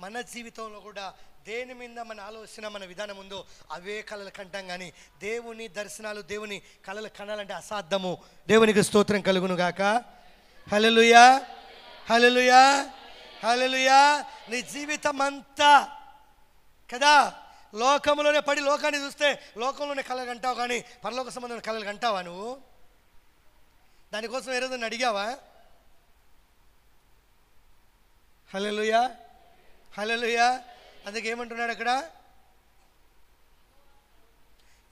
మన జీవితంలో కూడా దేని మీద మన ఆలోచన, మన విధానం ఉందో అవే కళలు కంటాం. కానీ దేవుని దర్శనాలు, దేవుని కళలు కనాలంటే అసాధ్యము. దేవునికి స్తోత్రం కలుగును గాక. హల్లెలూయా, హల్లెలూయా, హల్లెలూయా. నీ జీవితం అంతా కదా లోకంలోనే పడి లోకాన్ని చూస్తే లోకంలోనే కళలు కంటావు, కానీ పరలోక సంబంధమైన కళలు కంటావా నువ్వు? దానికోసం ఏ రోజు అడిగావా? హల్లెలూయా, హల్లెలూయా. అందుకే ఏమంటున్నాడు అక్కడ,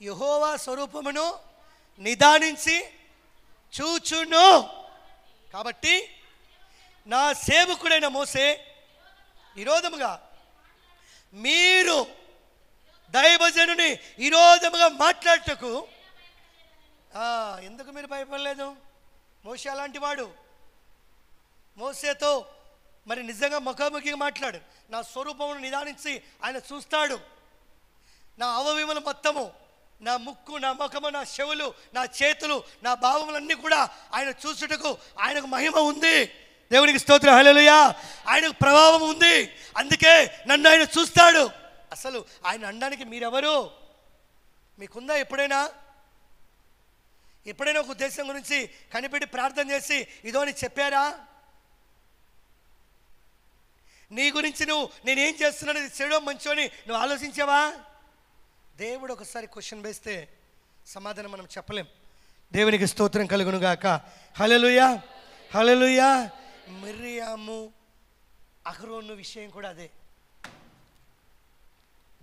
యెహోవా స్వరూపమును నిదానించి చూచును. కాబట్టి నా సేవకుడైన మోసే విరోధముగా మీరు దైవజనుని విరోధముగా మాట్లాడటకు ఎందుకు మీరు భయపడలేదు? మోసే అలాంటి వాడు. మోసేతో మరి నిజంగా ముఖాముఖిగా మాట్లాడు. నా స్వరూపమును నిదానించి ఆయన చూస్తాడు. నా అవయవములు మొత్తము, నా ముక్కు, నా ముఖము, నా చెవులు, నా చేతులు, నా భావములన్నీ కూడా ఆయన చూసుటకు ఆయనకు మహిమ ఉంది. దేవునికి స్తోత్రం, హల్లెలూయా. ఆయనకు ప్రభావం ఉంది, అందుకే నన్ను ఆయన చూస్తాడు. అసలు ఆయన అనడానికి మీరెవరు? మీకుందా ఎప్పుడైనా ఒక ఉద్దేశం గురించి కనిపెట్టి ప్రార్థన చేసి ఇదో అని చెప్పారా? నీ గురించి నేనేం చేస్తున్నాను, ఇది చెడో మంచో అని నువ్వు ఆలోచించావా? దేవుడు ఒకసారి క్వశ్చన్ వేస్తే సమాధానం మనం చెప్పలేం. దేవునికి స్తోత్రం కలుగును గాక. హల్లెలూయా, హల్లెలూయా. మిర్యాము అహరోను విషయం కూడా అదే.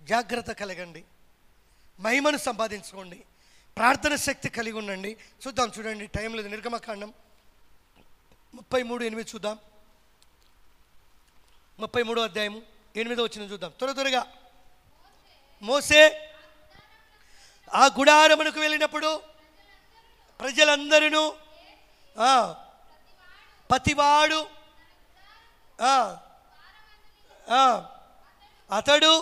జాగ్రత్త కలగండి, మహిమను సంపాదించుకోండి, ప్రార్థన శక్తి కలిగి ఉండండి. చూద్దాం, చూడండి, టైం లేదు. నిర్గమకాండం 33:8 చూద్దాం. 33వ అధ్యాయము 8వ వచనం చూద్దాం. త్వరగా. మోసే ఆ గుడారమునకు వెళ్ళినప్పుడు ప్రజలందరూ ప్రతివాడు అతడు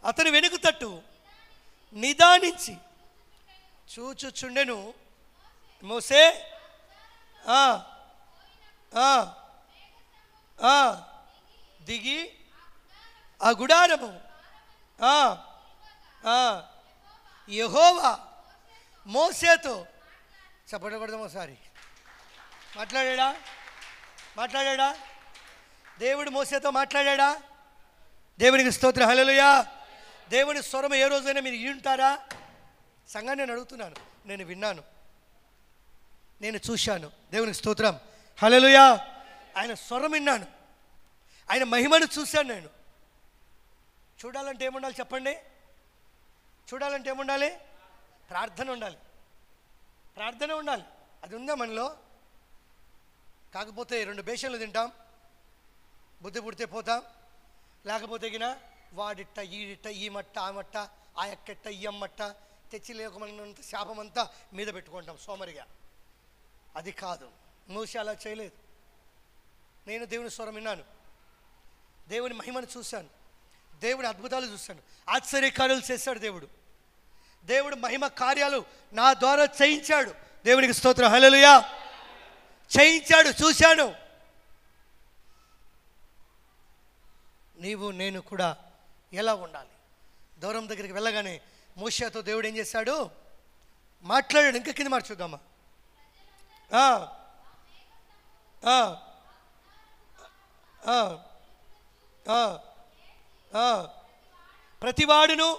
అతని వెనుక తట్టు నిదానించి చూచుచుండెను. మోసే దిగి ఆ గుడారము యెహోవా మోసేతో చెప్పకూడదు. ఒకసారి మాట్లాడా? దేవుడు మోసేతో మాట్లాడా? దేవునికి స్తోత్రం, హల్లెలూయా. దేవుని స్వరం ఏ రోజైనా మీరు వింటారా? సంఘాన్ని నేను అడుగుతున్నాను. నేను విన్నాను, నేను చూశాను. దేవునికి స్తోత్రం, హల్లెలూయా. ఆయన స్వరం విన్నాను, ఆయన మహిమను చూశాను. నేను చూడాలంటే ఏముండాలి చెప్పండి? చూడాలంటే ఏముండాలి? ప్రార్థన ఉండాలి. అది ఉందా మనలో? కాకపోతే 2 బేషన్లు తింటాం, బుద్ధి పుడితే పోతాం. లేకపోతే గిన వాడిట్ట, ఈడిట్ట, ఈ మట్ట, ఆ మట్ట, ఆ ఎక్కట్ట, ఈ అమ్మట్ట తెచ్చి లేకమన్నంత శాపమంతా మీద పెట్టుకుంటాం సోమరిగా. అది కాదు. మోసే అలా చేయలేదు. నేను దేవుని స్వరం విన్నాను, దేవుని మహిమను చూశాను, దేవుని అద్భుతాలు చూశాను, ఆశ్చర్యకార్యాలు చేశాడు దేవుడు. దేవుడు మహిమ కార్యాలు నా ద్వారా చేయించాడు. దేవునికి స్తోత్రం, హల్లెలూయా. చేయించాడు, చూశాను. నీవు నేను కూడా ఎలా ఉండాలి? దూరం దగ్గరికి వెళ్ళగానే మోషేతో దేవుడు ఏం చేశాడు? మాట్లాడాడు. ఇంకా కింద మార్చుద్దామా? ప్రతివాడును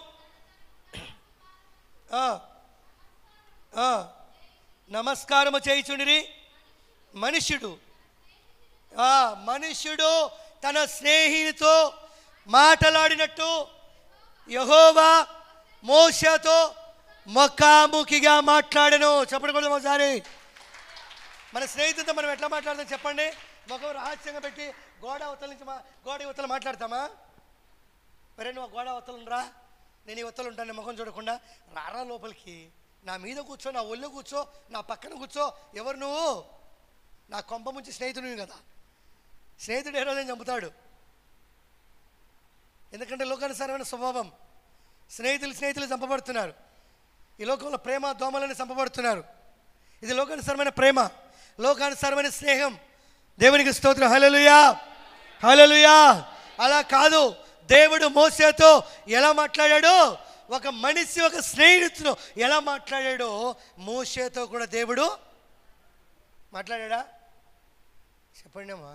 నమస్కారము చేయుచుండిరి. మనుష్యుడు తన స్నేహితుతో మాట్లాడినట్టు యెహోవా మోషేతో ముఖాముఖిగా మాట్లాడను. చెప్పకూడదు ఒకసారి. మన స్నేహితులతో మనం ఎట్లా మాట్లాడతాం చెప్పండి? ముఖం రహస్యంగా పెట్టి గోడ అవతల నుంచి గోడ అవతల మాట్లాడతామా? మరే నువ్వు గోడ అవతలు రా, నేను ఈ అవతలు ఉంటాను, ముఖం చూడకుండా రారా లోపలికి, నా మీద కూర్చో, నా ఒళ్ళు కూర్చో, నా పక్కన కూర్చో. ఎవరు నువ్వు? నా కొంప ముంచి స్నేహితుడివి కదా. స్నేహితుడు ఏ రోజైనా చంపుతాడు. ఎందుకంటే లోకానుసారమైన స్వభావం. స్నేహితులు చంపబడుతున్నారు. ఈ లోకంలో ప్రేమ దోమలని చంపబడుతున్నారు. ఇది లోకానుసారమైన ప్రేమ, లోకానుసారమైన స్నేహం. దేవునికి స్తోత్రం. హల్లెలూయా, హల్లెలూయా. అలా కాదు. దేవుడు మోసేతో ఎలా మాట్లాడాడో, ఒక మనిషి ఒక స్నేహితుడు ఎలా మాట్లాడాడో మోసేతో కూడా దేవుడు మాట్లాడా? చెప్పండి అమ్మా,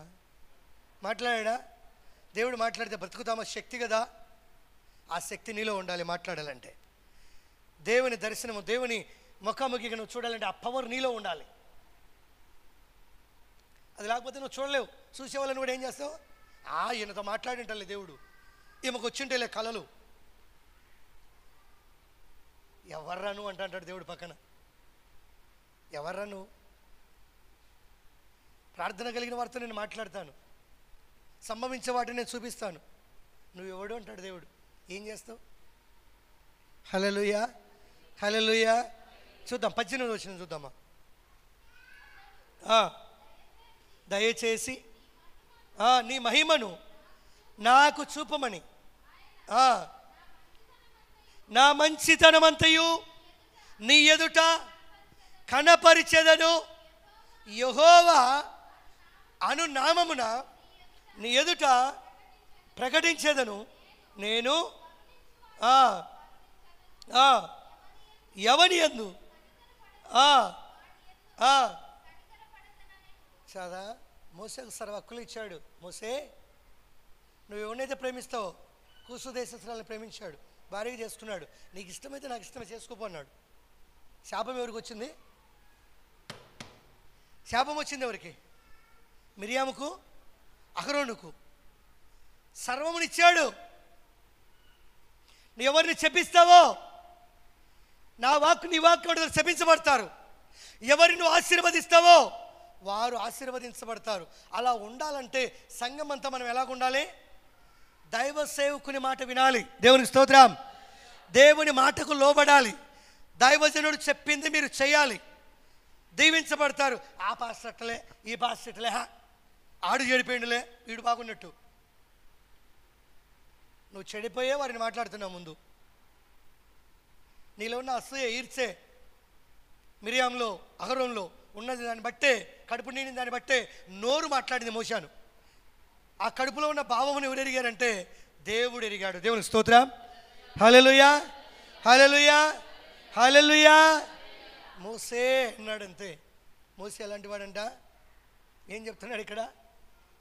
మాట్లాడా? దేవుడు మాట్లాడితే బ్రతుకుతామా? శక్తి కదా. ఆ శక్తి నీలో ఉండాలి మాట్లాడాలంటే. దేవుని దర్శనము, దేవుని ముఖాముఖిగా నువ్వు చూడాలంటే ఆ పవర్ నీలో ఉండాలి. అది లేకపోతే నువ్వు చూడలేవు. చూసేవాళ్ళని కూడా ఏం చేస్తావు? ఈయనతో మాట్లాడింటలే దేవుడు, ఈమెకు వచ్చింటేలే కలలు. ఎవర్రా నువ్వు అంటాడు దేవుడు పక్కన. ఎవర్రా నువ్వు? ప్రార్థన కలిగిన వారితో నేను మాట్లాడతాను, సంభవించే వాటిని నేను చూపిస్తాను. నువ్వెవడు అంటాడు దేవుడు. ఏం చేస్తావు? హల్లెలూయా, హల్లెలూయా. చూద్దాం 18వ వచనం చూద్దామా. దయచేసి నీ మహిమను నాకు చూపమని నా మంచితనమంతయు నీ ఎదుట కనపరిచెదను. యెహోవా అను నామమున నీ ఎదుట ప్రకటించేదను. నేను ఎవని యందు చదా మోసేకు సర్వ హక్కులు ఇచ్చాడు. మోసే, నువ్వు ఎవరినైతే ప్రేమిస్తావో, కూసు దేశస్తురాలను ప్రేమించాడు, భార్యగా చేసుకున్నాడు. నీకు ఇష్టమైతే నాకు ఇష్టమే చేసుకోపోన్నాడు. శాపం ఎవరికి వచ్చింది? శాపం వచ్చింది ఎవరికి? మిరియాముకు, అహరోనుకు. సర్వమునిచ్చాడు. నువ్వు ఎవరిని శపిస్తావో, నా వాక్కు నీ వాక్కు శపించబడతారు. ఎవరిని నువ్వు ఆశీర్వదిస్తావో వారు ఆశీర్వదించబడతారు. అలా ఉండాలంటే సంఘం అంతా మనం ఎలాగ ఉండాలి? దైవ సేవకుని మాట వినాలి. దేవునికి స్తోత్రం. దేవుని మాటకు లోబడాలి. దైవజనుడు చెప్పింది మీరు చేయాలి, దీవించబడతారు. ఆ పాస్టట్లే, ఈ పాస్టట్లే, ఆడు చెడిపోయిండులే, వీడు బాగున్నట్టు. నువ్వు చెడిపోయే వారిని మాట్లాడుతున్నావు. ముందు నీలో ఉన్న అసూయ, ఈర్చే మిరియాంలో, అహరోన్లో ఉన్నది. దాన్ని బట్టే, కడుపు నిండిన దాన్ని బట్టే నోరు మాట్లాడింది మోషాను. ఆ కడుపులో ఉన్న భావమును ఎవరు ఎరిగారంటే దేవుడు ఎరిగాడు. దేవుని స్తోత్రం. హల్లెలూయా, హల్లెలూయా, హల్లెలూయా. మోసే అన్నాడు అంతే. మోసే ఎలాంటి వాడంట? ఏం చెప్తున్నాడు ఇక్కడ?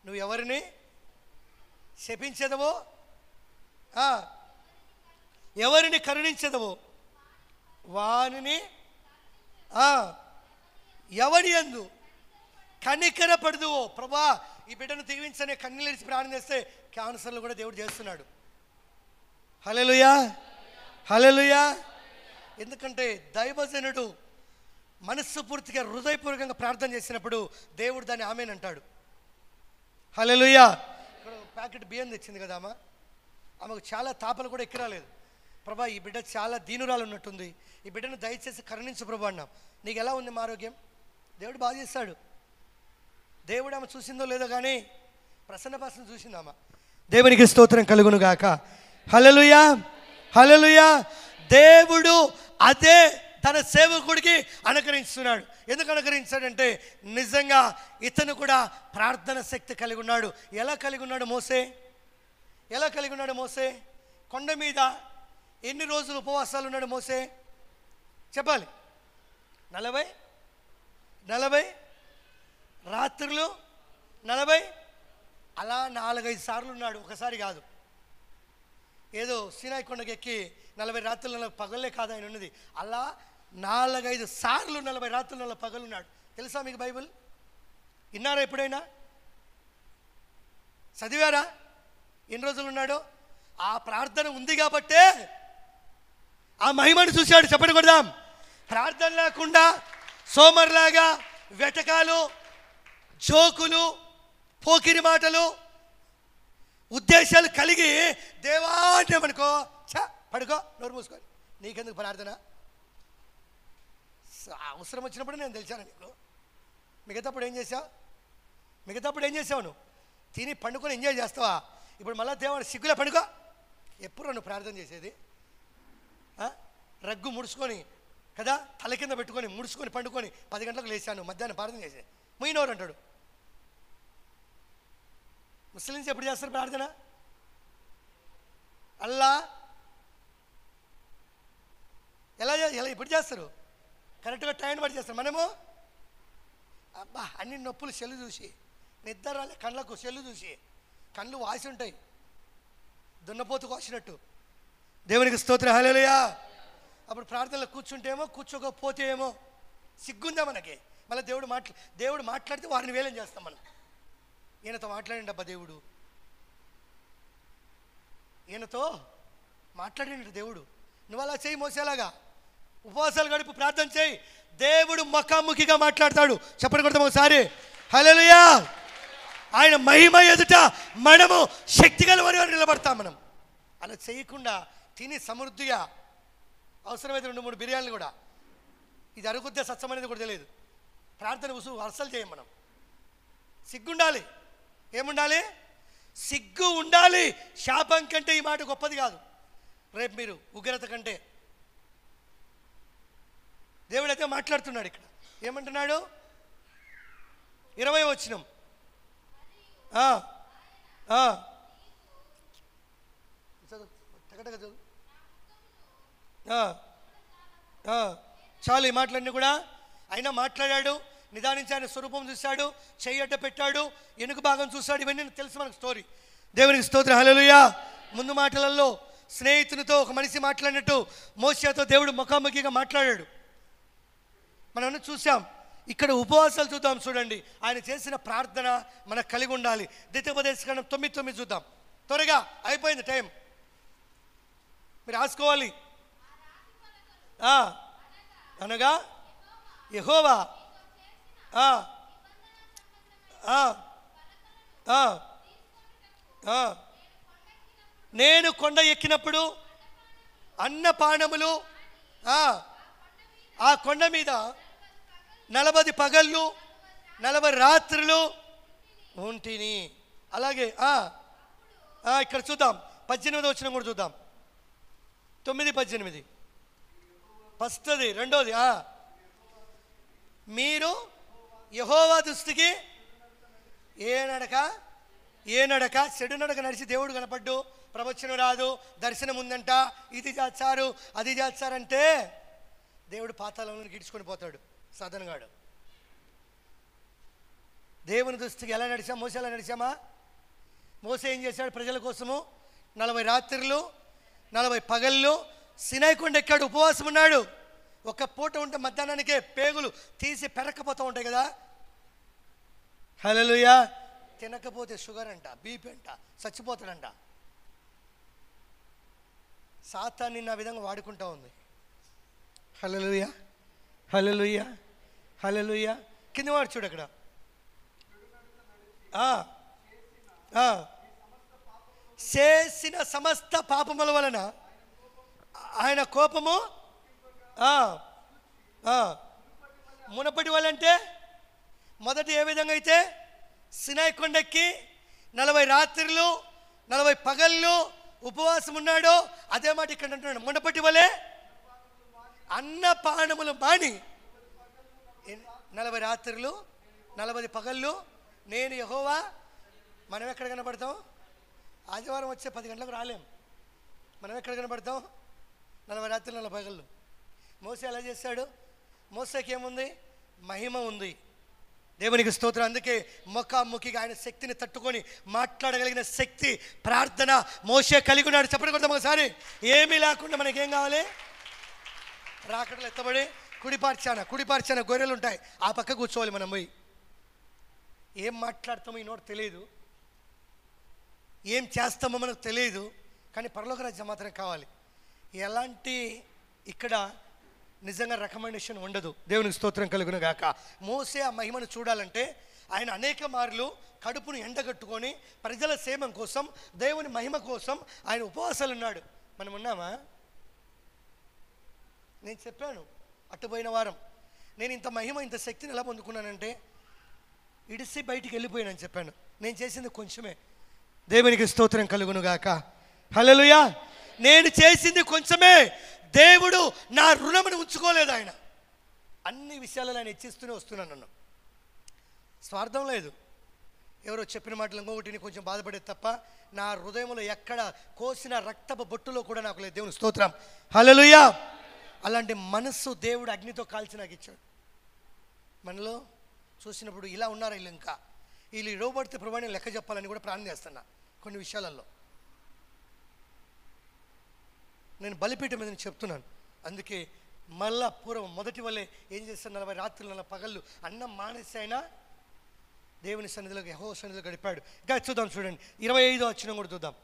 నువ్వు ఎవరిని శపించదవో, ఎవరిని కరుణించదవో వానిని ఎవడి యందు కనికరపడదువో. ప్రభా, ఈ బిడ్డను దీవించనే కన్నీళ్ళిడిచి ప్రాణం చేస్తే క్యాన్సర్లు కూడా దేవుడు చేస్తున్నాడు. హల్లెలూయా, హల్లెలూయా. ఎందుకంటే దైవజనుడు మనస్ఫూర్తిగా హృదయపూర్వకంగా ప్రార్థన చేసినప్పుడు దేవుడు దాన్ని ఆమేన్ అంటాడు. హల్లెలూయా. ఇక్కడ ప్యాకెట్ బియ్యం తెచ్చింది కదా ఆమెకు చాలా తాపలు కూడా ఎక్కిరాలేదు. ప్రభా, ఈ బిడ్డ చాలా దీనురాలు ఉన్నట్టుంది, ఈ బిడ్డను దయచేసి కరుణించు ప్రభా అన్నాం. నీకు ఎలా ఉంది మా ఆరోగ్యం? దేవుడు బాగా చేస్తాడు. దేవుడు ఆమె చూసిందో లేదో కానీ ప్రసన్నపాసన చూసిందామా. దేవునికి స్తోత్రం కలుగును గాక. హల్లెలూయా, హల్లెలూయా. దేవుడు అదే తన సేవకుడికి అనుకరిస్తున్నాడు. ఎందుకు అనుకరించాడంటే నిజంగా ఇతను కూడా ప్రార్థన శక్తి కలిగి ఉన్నాడు. ఎలా కలిగి ఉన్నాడు మోసే? ఎలా కలిగి ఉన్నాడు మోసే? కొండ మీద ఎన్ని రోజులు ఉపవాసాలు ఉన్నాడు మోసే? చెప్పాలి. 40 రాత్రులు, 40 అలా 4-5 సార్లు ఉన్నాడు. ఒకసారి కాదు. ఏదో సీనాయి కొండకి ఎక్కి 40 రాత్రులు 40 పగలే కాదు ఆయన ఉన్నది. అలా 4-5 సార్లు 40 రాత్రులు 40 పగలు ఉన్నాడు. తెలుసా మీకు బైబిల్? విన్నారా ఎప్పుడైనా? చదివారా ఎన్ని రోజులు ఉన్నాడో? ఆ ప్రార్థన ఉంది కాబట్టే ఆ మహిమను చూశాడు. చెప్పండి కొడదాం. ప్రార్థన లేకుండా సోమర్లాగా వెటకాలు, జోకులు, పోకిరి మాటలు, ఉద్దేశాలు కలిగి దేవా అంటేమనుకో, పడుకో, నోరు మూసుకొని, నీకెందుకు ప్రార్థన? అవసరం వచ్చినప్పుడు నేను తెలిసాను నీకు. మిగతాప్పుడు ఏం చేసావు? నువ్వు తిని పండుకొని ఎంజాయ్ చేస్తావా? ఇప్పుడు మళ్ళీ దేవుడు సిగ్గులే పడుకో. ఎప్పుడు నువ్వు ప్రార్థన చేసేది? రగ్గు ముడుచుకొని కదా, తల కింద పెట్టుకొని ముడుచుకొని పండుకొని 10 గంటలకు లేచాను, మధ్యాహ్నం ప్రార్థన చేసే ముయినోరు అంటాడు. ముస్లిమ్స్ ఎప్పుడు చేస్తారు ప్రార్థన? అల్లా ఎలా ఎప్పుడు చేస్తారు? కరెక్ట్గా టైం బట్టి చేస్తారు. మనము అబ్బా అన్ని నొప్పులు సెల్లు చూసి, నిద్ర రాలే కళ్ళకు సెల్లు చూసి, కళ్ళు వాసి ఉంటాయి దున్నపోతు కోసినట్టు. దేవునికి స్తోత్రం, హల్లెలూయా. అప్పుడు ప్రార్థనలో కూర్చుంటేమో, కూర్చోకపోతే ఏమో సిగ్గుందా మనకి. మళ్ళీ దేవుడు మాట్లాడితే వారిని వేలం చేస్తాం మనం. ఈయనతో మాట్లాడండి అబ్బా దేవుడు, ఈయనతో మాట్లాడిండు దేవుడు. నువ్వు అలా చేయి, మోసేలాగా ఉపవాసాలు గడుపు, ప్రార్థన చేయి, దేవుడు ముఖాముఖిగా మాట్లాడతాడు. చెప్పండి కొడతాం ఒకసారి, హల్లెలూయా. ఆయన మహిమ ఎదుట మనము శక్తి గల వారిగా నిలబడతాం. మనం అలా చేయకుండా తిని సమృద్ధిగా, అవసరమైతే 2-3 బిర్యానీలు కూడా, ఇది అరుగుద్దే సత్సం అనేది కూడా తెలియదు. ప్రార్థన అసలు చేయం మనం. సిగ్గుండాలి. ఏముండాలి? సిగ్గు ఉండాలి. శాపం కంటే ఈ మాట గొప్పది కాదు. రేపు మీరు ఉగ్రత కంటే దేవుడైతే మాట్లాడుతున్నాడు. ఇక్కడ ఏమంటున్నాడు? 20వ వచనం. చాలు ఈ మాటలన్నీ కూడా. అయినా మాట్లాడాడు, నిదానించి ఆయన స్వరూపం చూశాడు, చెయ్యట పెట్టాడు, ఎనుక భాగం చూశాడు. ఇవన్నీ తెలుసు మనకు స్టోరీ. దేవునికి స్తోత్రం, హల్లెలూయా. ముందు మాటలలో స్నేహితునితో ఒక మనిషి మాట్లాడినట్టు మోషేతో దేవుడు ముఖాముఖిగా మాట్లాడాడు. మనం చూసాం. ఇక్కడ ఉపవాసాలు చూద్దాం. చూడండి, ఆయన చేసిన ప్రార్థన మనకు కలిగి ఉండాలి. ద్వితీయోపదేశకాండం 9:9 చూద్దాం. త్వరగా అయిపోయింది టైం, మీరు రాసుకోవాలి. అనగా యెహోవా నేను కొండ ఎక్కినప్పుడు అన్నపానములు ఆ కొండ మీద 40 పగళ్ళు 40 రాత్రులు ఉంటిని. అలాగే ఇక్కడ చూద్దాం, 18వ వచనం కూడా చూద్దాం. 9:18 ఫస్ట్ది, రెండోది. మీరు యెహోవా దృష్టికి ఏ నడక చెడు నడక నడిచి దేవుడు కనపడ్డు, ప్రవచనం రాదు, దర్శనం ఉందంట, ఇది చేస్తారు అది చేస్తారంటే దేవుడు పాతాళంలో గిడ్చుకొని పోతాడు సాధనగాడు. దేవుని దృష్టికి ఎలా నడిచాం? మోసే ఎలా నడిచామా? మోసే ఏం చేశాడు? ప్రజల కోసము 40 రాత్రులు 40 పగళ్ళు సినాయి కొండ ఎక్కాడు, ఉపవాసం ఉన్నాడు. ఒక పూట ఉంటే మధ్యాహ్నానికే పేగులు తీసి పెరక్కపోతూ ఉంటాయి కదా. హల్లెలూయా. తినకపోతే షుగర్ అంట, బీపీ అంట, చచ్చిపోతాడంట. సాతాన్ని నా విధంగా వాడుకుంటూ ఉంది. హల్లెలూయా, హల్లెలూయా, హల్లెలూయా. కింద వాడు చూడు అక్కడ. చేసిన సమస్త పాపముల వలన ఆయన కోపము మునపటి వాళ్ళంటే మొదట ఏ విధంగా అయితే సినాయి కొండెక్కి 40 రాత్రులు 40 పగళ్ళు ఉపవాసం ఉన్నాడో అదే మాట ఇక్కడ అంటున్నాడు. మునపటి వలె అన్నపానములు మాని 40 రాత్రులు 40 పగళ్ళు నేను యెహోవా. మనం ఎక్కడ కనబడతాం? ఆదివారం వచ్చే 10 గంటలకు రాలేం. మనం ఎక్కడ కనబడతాం? 40 రాత్రులు 40 పగళ్ళు. మోసే ఎలా చేశాడు? మోసేకి ఏముంది? మహిమ ఉంది. దేవునికి స్తోత్రం. అందుకే ముఖాముఖిగా ఆయన శక్తిని తట్టుకొని మాట్లాడగలిగిన శక్తి, ప్రార్థన మోసే కలిగి ఉన్నాడు. చెప్పండి కొడతాం ఒకసారి. ఏమీ లేకుండా మనకేం కావాలి? రాకడలు ఎత్తబడి కుడిపార్చాన గొర్రెలు ఉంటాయి, ఆ పక్క కూర్చోవాలి. మనం పోయి ఏం మాట్లాడతామో ఈ నోటు తెలియదు, ఏం చేస్తామో మనకు తెలియదు, కానీ పరలోక రాజ్యం మాత్రం కావాలి. ఎలాంటి ఇక్కడ నిజంగా రికమెండేషన్ ఉండదు. దేవునికి స్తోత్రం కలుగును గాక. మోసే ఆ మహిమను చూడాలంటే ఆయన అనేక మార్లు కడుపును ఎండగట్టుకొని ప్రజల క్షేమం కోసం, దేవుని మహిమ కోసం ఆయన ఉపవాసాలు ఉన్నాడు. మనం ఉన్నామా? నేను చెప్పాను అట్టుపోయిన వారం, నేను ఇంత మహిమ ఇంత శక్తిని ఎలా పొందుకున్నానంటే ఇడిసి బయటికి వెళ్ళిపోయానని చెప్పాను. నేను చేసింది కొంచెమే. దేవునికి స్తోత్రం కలుగును గాక. హల్లెలూయా. నేను చేసింది కొంచెమే. దేవుడు నా రుణమును ఉంచుకోలేదు. ఆయన అన్ని విషయాలలో ఆయన ఇచ్చిస్తూనే వస్తున్నాను. నన్ను స్వార్థం లేదు. ఎవరో చెప్పిన మాటలు ఇంకొకటిని కొంచెం బాధపడేది తప్ప నా హృదయంలో ఎక్కడ కోసిన రక్తపు బొట్టులో కూడా నాకు లేదు. దేవుని స్తోత్రం. హల్లెలూయా. అలాంటి మనస్సు దేవుడు అగ్నితో కాల్చి నాకు ఇచ్చాడు. మనలో చూసినప్పుడు ఇలా ఉన్నారు వీళ్ళు, ఇంకా వీళ్ళు ఇడవబడితే ప్రభావం లెక్క చెప్పాలని కూడా ప్రార్థన చేస్తున్నా. కొన్ని విషయాలలో నేను బలిపీఠం మీద చెప్తున్నాను. అందుకే మళ్ళా పూర్వం మొదటి వల్లే ఏం చేస్తాను, 40 రాత్రులు 40 పగళ్ళు అన్నం మానేసి అయినా దేవుని సన్నిధిలో, యెహోవా సన్నిధిలో గడిపాడు. ఇంకా చూద్దాం, చూడండి 25వ వచనం కూడా చూద్దాం.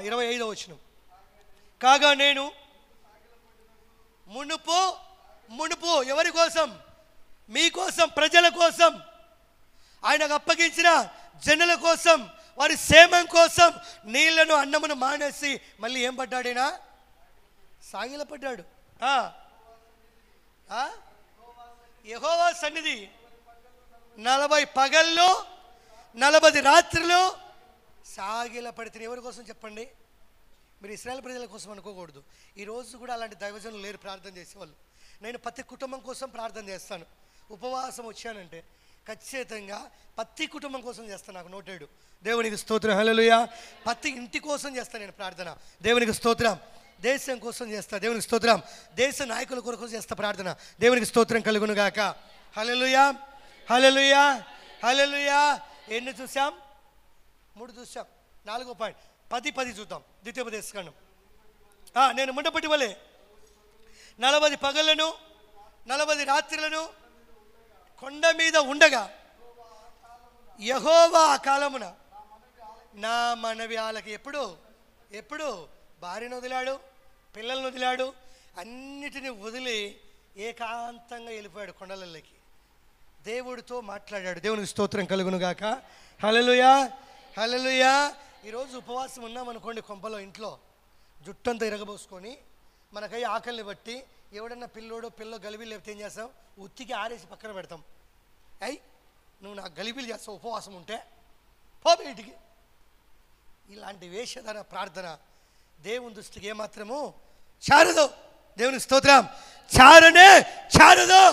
25వ వచనం. కాగా నేను మునుపు ఎవరి కోసం? మీకోసం, ప్రజల కోసం, ఆయనకు అప్పగించిన జనుల కోసం, వారి క్షేమం కోసం నీళ్లను అన్నమును మానేసి మళ్ళీ ఏం పడ్డాడైనా? సాగిలపడ్డాడు. యెహోవా సన్నిధి 40 పగళ్ళు 40 రాత్రులు సాగిలపడితే ఎవరి కోసం చెప్పండి? మీరు ఇశ్రాయేలు ప్రజల కోసం అనుకోకూడదు. ఈరోజు కూడా అలాంటి దైవజనులు లేరు ప్రార్థన చేసేవాళ్ళు. నేను ప్రతి కుటుంబం కోసం ప్రార్థన చేస్తాను. ఉపవాసం వచ్చానంటే ఖచ్చితంగా ప్రతి కుటుంబం కోసం చేస్తాను. నాకు నోటేడు. దేవునికి స్తోత్రం. హల్లెలూయా. ప్రతి ఇంటి కోసం చేస్తాను నేను ప్రార్థన. దేవునికి స్తోత్రం. దేశం కోసం చేస్తా. దేవునికి స్తోత్రం. దేశ నాయకుల కొరకు చేస్తా ప్రార్థన. దేవునికి స్తోత్రం కలుగును గాక. హల్లెలూయా. హల్లెలూయా. హల్లెలూయా. ఎన్ని చూసాం? 3 చూసాం. 4వ పాయింట్ 10 చూద్దాం. ద్వితీయోపదేశకాండం. నేను ముండపట్టి వలె 40 పగళ్లను 40 రాత్రులను కొండ మీద ఉండగా యెహోవా ఆ కాలమున నా మనవి ఆలకి. ఎప్పుడు భార్యను వదిలాడు, పిల్లలను వదిలాడు, అన్నిటిని వదిలి ఏకాంతంగా వెళ్ళిపోయాడు కొండలలోకి. దేవుడితో మాట్లాడాడు. దేవునికి స్తోత్రం కలుగును గాక. హల్లెలూయా. హల్లెలూయా. ఈరోజు ఉపవాసం ఉన్నామనుకోండి, కొంపలో ఇంట్లో జుట్టంతా ఇరగబోసుకొని మనకై ఆకలిని బట్టి ఎవడన్నా పిల్లో గలిబిలు లేకపోతే ఏం చేస్తాం? ఉత్తికి ఆరేసి పక్కన పెడతాం. నువ్వు నాకు గలిబిలు చేస్తావు ఉపవాసం ఉంటే, పో బయటికి. ఇలాంటి వేషధార ప్రార్థన దేవుని దృష్టికి ఏమాత్రము చారదు. దేవుని స్తోత్రం. చారదు.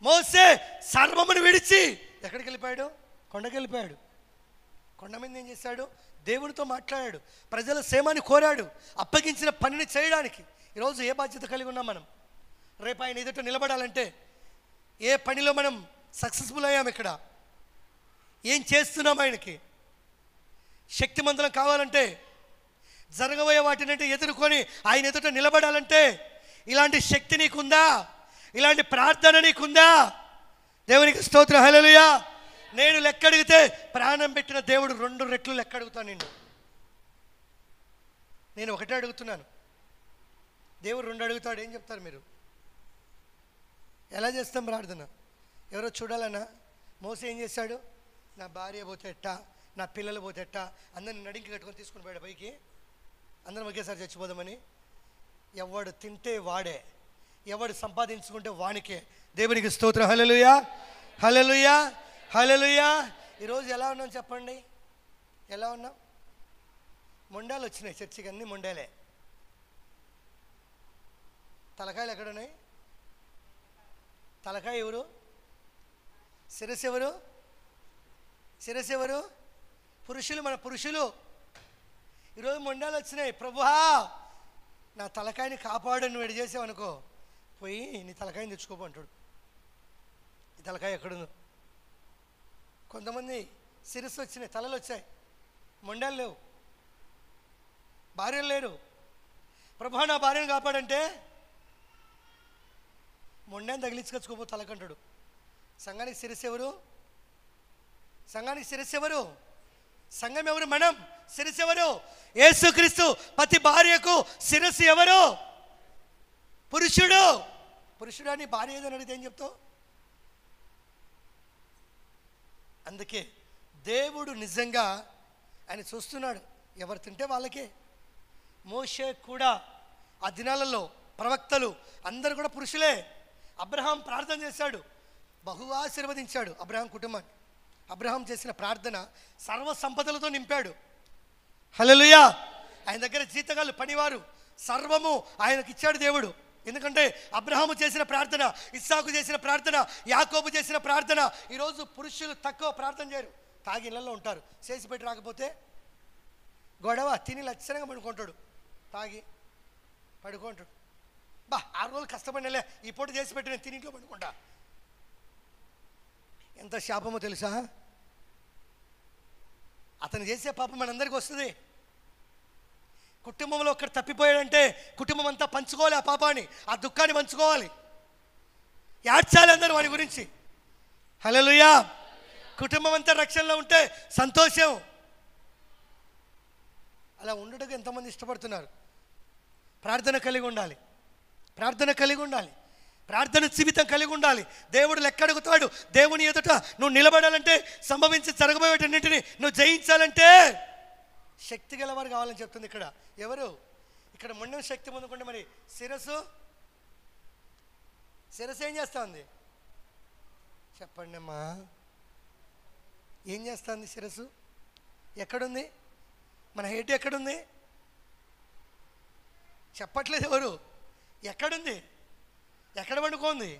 మోసే సర్వమును విడిచి ఎక్కడికి వెళ్ళిపోయాడు? కొండకి వెళ్ళిపోయాడు. కొండ మీద ఏం చేశాడు? దేవునితో మాట్లాడాడు. ప్రజల క్షేమాన్ని కోరాడు. అప్పగించిన పనిని చేయడానికి. ఈరోజు ఏ బాధ్యత కలిగి ఉన్నాం మనం? రేపు ఆయన ఎదుట నిలబడాలంటే ఏ పనిలో మనం సక్సెస్ఫుల్ అయ్యాం? ఇక్కడ ఏం చేస్తున్నాం? ఆయనకి శక్తిమంతులం కావాలంటే, జరగబోయే వాటిని ఎదుర్కొని ఆయన ఎదుట నిలబడాలంటే ఇలాంటి శక్తి నీకుందా? ఇలాంటి ప్రార్థన నీకుందా? దేవునికి స్తోత్రం. హల్లెలూయా. నేను లెక్క అడిగితే ప్రాణం పెట్టిన దేవుడు 2 రెట్లు లెక్క అడుగుతాను నిన్ను. నేను ఒకటే అడుగుతున్నాను, దేవుడు 2 అడుగుతాడు. ఏం చెప్తారు మీరు? ఎలా చేస్తాం ప్రార్థన? ఎవరో చూడాలన్నా? మోసే ఏం చేశాడు? నా భార్య పోతే ఎట్టా, నా పిల్లలు పోతే ఎట్టా, అందరిని నడింకి కట్టుకొని తీసుకుని పోయాడు పైకి. అందరం ఒకేసారి చచ్చిపోదామని. ఎవడు తింటే వాడే, ఎవడు సంపాదించుకుంటే వానికే. దేవునికి స్తోత్రం. హల్లెలూయా. హల్లెలూయా. హల్లెలూయా. ఈరోజు ఎలా ఉన్నాం చెప్పండి? ఎలా ఉన్నాం? మొండాలు వచ్చినాయి చర్చికి, అన్నీ మొండాలే. తలకాయలు ఎక్కడున్నాయి? తలకాయ ఎవరు? శిరస్సు ఎవరు? శిరస్సు ఎవరు? పురుషులు. మన పురుషులు. ఈరోజు మొండాలు వచ్చినాయి. ప్రభువా నా తలకాయని కాపాడు, నువ్వు ఎడి చేసావనుకో, పోయి నీ తలకాయని తెచ్చుకోపో అంటాడు. ఈ తలకాయ ఎక్కడుందో? కొంతమంది శిరస్సు వచ్చినాయి, తలలు వచ్చాయి, మొండాలు లేవు, భార్యలు లేరు. ప్రభువా నా భార్యను కాపాడంటే మొండాన్ని తగిలించుకొచ్చుకోపో తలకంటాడు. సంఘానికి శిరస్సు ఎవరు? సంఘానికి శిరస్సు ఎవరు? సంఘం ఎవరు? మనం. శిరస్సు ఎవరు? యేసుక్రీస్తు. ప్రతి భార్యకు శిరస్సు ఎవరు? పురుషుడు అని భార్య ఏదని అడిగితే ఏం చెప్తావు? అందుకే దేవుడు నిజంగా ఆయన చూస్తున్నాడు, ఎవరు తింటే వాళ్ళకే. మోషే కూడా ఆ దినాలలో ప్రవక్తలు అందరూ కూడా పురుషులే. అబ్రహాం ప్రార్థన చేశాడు, బహుగా ఆశీర్వదించాడు అబ్రహాం కుటుంబాన్ని. అబ్రహాం చేసిన ప్రార్థన సర్వ సంపదలతో నింపాడు. హల్లెలూయా. ఆయన దగ్గర జీతగాళ్ళు, పనివారు, సర్వము ఆయనకి ఇచ్చాడు దేవుడు. ఎందుకంటే అబ్రహాము చేసిన ప్రార్థన, ఇస్సాకు చేసిన ప్రార్థన, యాకోబు చేసిన ప్రార్థన. ఈరోజు పురుషులు తక్కువ ప్రార్థన చేయరు, తాగి ఇళ్ళల్లో ఉంటారు. చేసి పెట్టి రాకపోతే గొడవ, తిని లక్షణంగా పడుకుంటాడు, తాగి పడుకుంటాడు. 6 రోజులు కష్టపడినలే, ఈ పూట చేసి పెట్టి నేను తిని ఇంట్లో పడుకుంటా. ఎంత శాపమో తెలుసా? అతను చేసే పాపం మనందరికీ వస్తుంది. కుటుంబంలో ఒక్కడు తప్పిపోయాడంటే కుటుంబం అంతా పంచుకోవాలి, ఆ పాపాన్ని, ఆ దుఃఖాన్ని పంచుకోవాలి, ఏడ్చాలి అందరూ వాడి గురించి. హల్లెలూయా. కుటుంబం అంతా రక్షణలో ఉంటే సంతోషం. అలా ఉండటకు ఎంతమంది ఇష్టపడుతున్నారు? ప్రార్థన కలిగి ఉండాలి, ప్రార్థన జీవితం కలిగి ఉండాలి. దేవుడు లెక్క అడుగుతాడు. దేవుని ఎదుట నువ్వు నిలబడాలంటే, సంభవించి జరగబోయేటన్నింటినీ నువ్వు జయించాలంటే శక్తి గలవారు కావాలని చెప్తుంది ఇక్కడ. ఎవరు ఇక్కడ మొండం శక్తి పొందుకుంటే మరి శిరస్సు ఏం చేస్తా ఉంది? చెప్పండి అమ్మా, ఏం చేస్తుంది శిరస్సు? ఎక్కడుంది? మన హెడ్ ఎక్కడుంది? చెప్పట్లేదు ఎవరు. ఎక్కడుంది? ఎక్కడ పండుకోంది?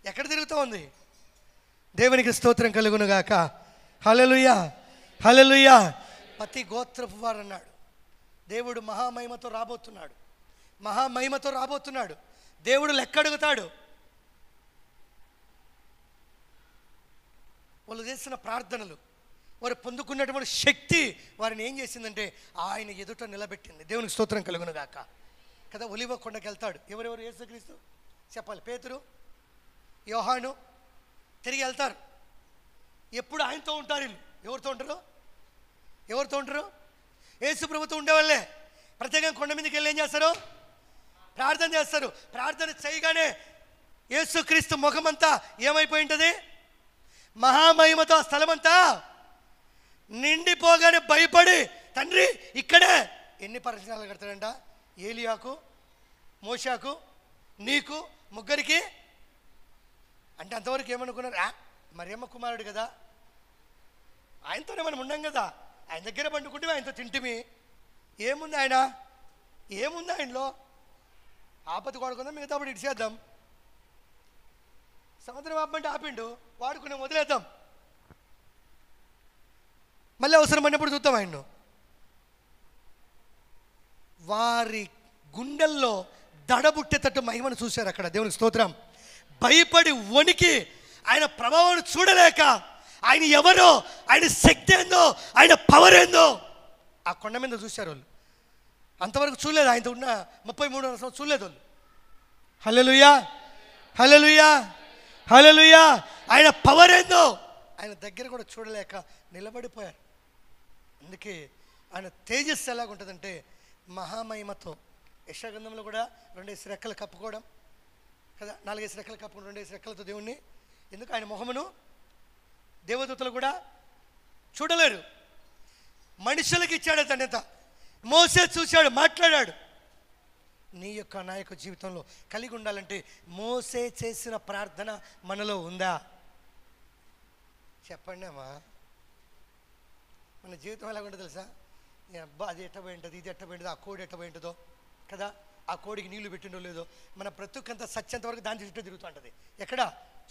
ఎక్కడ తిరుగుతూ ఉంది? దేవునికి స్తోత్రం కలుగును గాక. హల్లెలూయా, హల్లెలూయా. ప్రతి గోత్రపు వారు అన్నాడు, దేవుడు మహామహిమతో రాబోతున్నాడు. దేవుడు లెక్క అడుగుతాడు. వాళ్ళు చేసిన ప్రార్థనలు, వారు పొందుకున్నటువంటి శక్తి వారిని ఏం చేసిందంటే ఆయన ఎదుట నిలబెట్టింది. దేవునికి స్తోత్రం కలుగును గాక. కదా, ఒలివ కొండకి వెళ్తాడు. ఎవరెవరు? యేసుక్రీస్తు చెప్పాలి, పేతురు, యోహాను తిరిగి వెళ్తారు. ఎప్పుడు ఆయనతో ఉంటారు. వీళ్ళు ఎవరితో ఉంటారు? యేసు ప్రభుతో ఉండేవాళ్ళే. ప్రత్యేకంగా కొండ మీదకి వెళ్ళి ఏం చేస్తారు? ప్రార్థన చేస్తారు. ప్రార్థన చేయగానే యేసుక్రీస్తు ముఖమంతా ఏమైపోయి ఉంటుంది? మహామహిమతో ఆ స్థలమంతా నిండిపోగానే భయపడి, తండ్రి ఇక్కడే ఎన్ని పరిచయాలు కడతాడంట? ఏలియాకు, మోషాకు, నీకు, ముగ్గురికి. అంటే అంతవరకు ఏమనుకున్నారు? మరియమ్మ కుమారుడు కదా, ఆయనతోనే మనం ఉన్నాం కదా, ఆయన దగ్గర పండుకుంటే ఆయనతో తింటిమి. ఏముంది ఆయనలో? ఆపద వాడుకుందాం, మిగతా అప్పుడు ఇడిచేద్దాం. సముద్రం ఆపమంటే ఆపిండు, వాడుకునే వదిలేద్దాం, మళ్ళీ అవసరం పడినప్పుడు చూద్దాం ఆయన్ను. వారి గుండెల్లో దడబుట్టేటట్టు మహిమను చూశారు అక్కడ. దేవునికి స్తోత్రం. భయపడి వణికి ఆయన ప్రభావం చూడలేక, ఆయన ఎవరో, ఆయన శక్తి ఏందో, ఆయన పవర్ ఏందో ఆ కొండ మీద చూశారు వాళ్ళు. అంతవరకు చూడలేదు, ఆయనతో ఉన్న 33 సంవత్సరాలు చూడలేదు వాళ్ళు. హల్లెలూయా, హల్లెలూయా, హల్లెలూయా. ఆయన పవర్ ఏందో ఆయన దగ్గర కూడా చూడలేక నిలబడిపోయారు. అందుకే ఆయన తేజస్సు ఎలాగుంటుందంటే మహామహిమతో. యెషయా కూడా 2 రెక్కలు కప్పుకోవడం కదా, 4 రెక్కలు కప్పుకోవడం, 2 రెక్కలతో దేవుణ్ణి. ఎందుకు? ఆయన మొహమును దేవదూతలు కూడా చూడలేరు. మనుషులకు ఇచ్చాడు ధన్యత. మోసే చూశాడు, మాట్లాడాడు. నీ యొక్క నా యొక్క జీవితంలో కలిగి ఉండాలంటే మోసే చేసిన ప్రార్థన మనలో ఉందా? చెప్పండి అమ్మా. మన జీవితం ఎలా ఉంటుంది తెలుసా? అబ్బా అది ఎట్టబోయింటుంది, ఇది ఎట్టబోయింటుందో, ఆ కోడి ఎట్టబోయింటుందో కదా, ఆ కోడికి నీళ్లు పెట్టిండో లేదో. మన బ్రతుకంతా సత్యంత వరకు దాని చుట్టూ తిరుగుతూ ఉంటుంది. ఎక్కడ?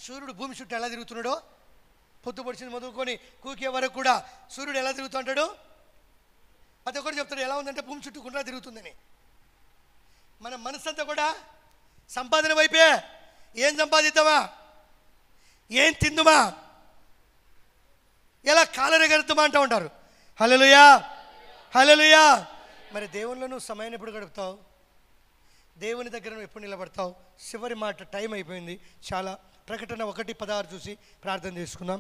సూర్యుడు భూమి చుట్టూ ఎలా తిరుగుతున్నాడో, పొద్దు పొడిచింది మొదలుకొని కూకే వరకు కూడా సూర్యుడు ఎలా తిరుగుతూ ఉంటాడు? ప్రతి ఒక్కరు చెప్తాడు ఎలా ఉందంటే భూమి చుట్టూ గుండ్రా తిరుగుతుందని. మన మనసంతా కూడా సంపాదన వైపే. ఏం సంపాదిద్దామా, ఏం తిందుమా, ఎలా కాలరెగరుతామా అంటూ ఉంటారు. హల్లెలూయా, హల్లెలూయా. మరి దేవునిలో నువ్వు సమయాన్ని ఎప్పుడు గడుపుతావు? దేవుని దగ్గర నువ్వు ఎప్పుడు నిలబడతావు? చివరి మాట, టైం అయిపోయింది చాలా. ప్రకటన 1:16 చూసి ప్రార్థన చేసుకుందాం.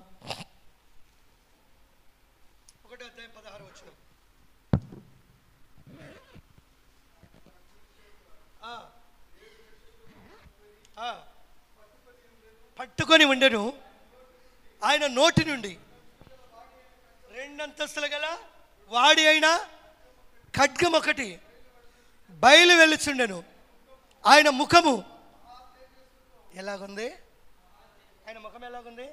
1:16 వచ్చిన పట్టుకొని ఉండెను. ఆయన నోటి నుండి 2 అంతస్తుల గల వాడి అయిన ఖడ్గం ఒకటి బయలు వెళ్ళుచుండెను. ఆయన ముఖము ఎలాగుంది? ఆయన ముఖం ఎలాగుంది?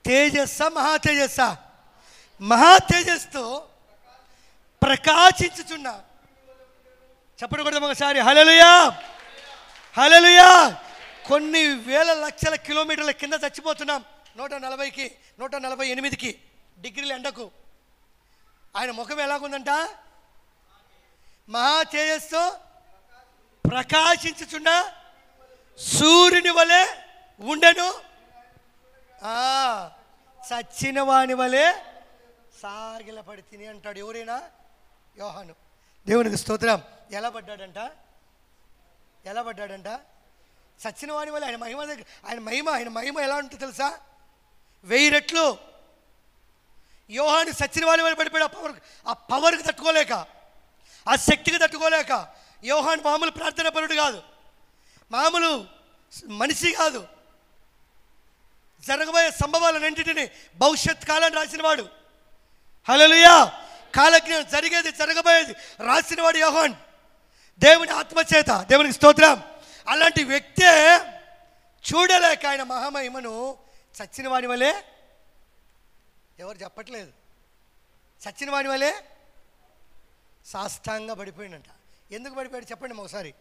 తేజస్స, మహా తేజస్స, మహా తేజస్తో ప్రకాశించుచున్నా. చెప్పండి కూడా ఒకసారి హల్లెలూయా, హల్లెలూయా. కొన్ని వేల లక్షల కిలోమీటర్ల కింద చచ్చిపోతున్నాం. 140కి 148కి డిగ్రీల ఎండకు. ఆయన ముఖం ఎలాగుందంట? మహా తేజస్తో ప్రకాశించుచున్న సూర్యుని వలె ఉండెను. చచ్చిన వాని వలె సాగిలపడి తిని అంటాడు. ఎవరైనా? యోహాను. దేవునికి స్తోత్రం. ఎలా పడ్డాడంట? ఎలా పడ్డాడంట? చచ్చిన వాని వల్ల. ఆయన మహిమ దగ్గర, ఆయన మహిమ ఎలా ఉంటుంది తెలుసా? 1000 రెట్లు. యోహాను చచ్చిన వాని వల్ల పడిపోయాడు. ఆ పవర్కి తట్టుకోలేక, ఆ శక్తికి తట్టుకోలేక. యోహాను మామూలు ప్రార్థన పరుడు కాదు, మామూలు మనిషి కాదు. జరగబోయే సంభవాలన్నింటినీ భవిష్యత్ కాలాన్ని రాసినవాడు. హల్లెలూయా. కాలజ్ఞానం జరిగేది జరగబోయేది రాసినవాడు యోహాన్, దేవుని ఆత్మచేత. దేవునికి స్తోత్రం. అలాంటి వ్యక్తే చూడలేక ఆయన మహామహిమను చచ్చిన వాడి వలె, ఎవరు చెప్పట్లేదు, చచ్చిన వాడి వలె సాష్టాంగ పడిపోయిందంట. ఎందుకు పడిపోయాడు చెప్పండి ఒకసారి.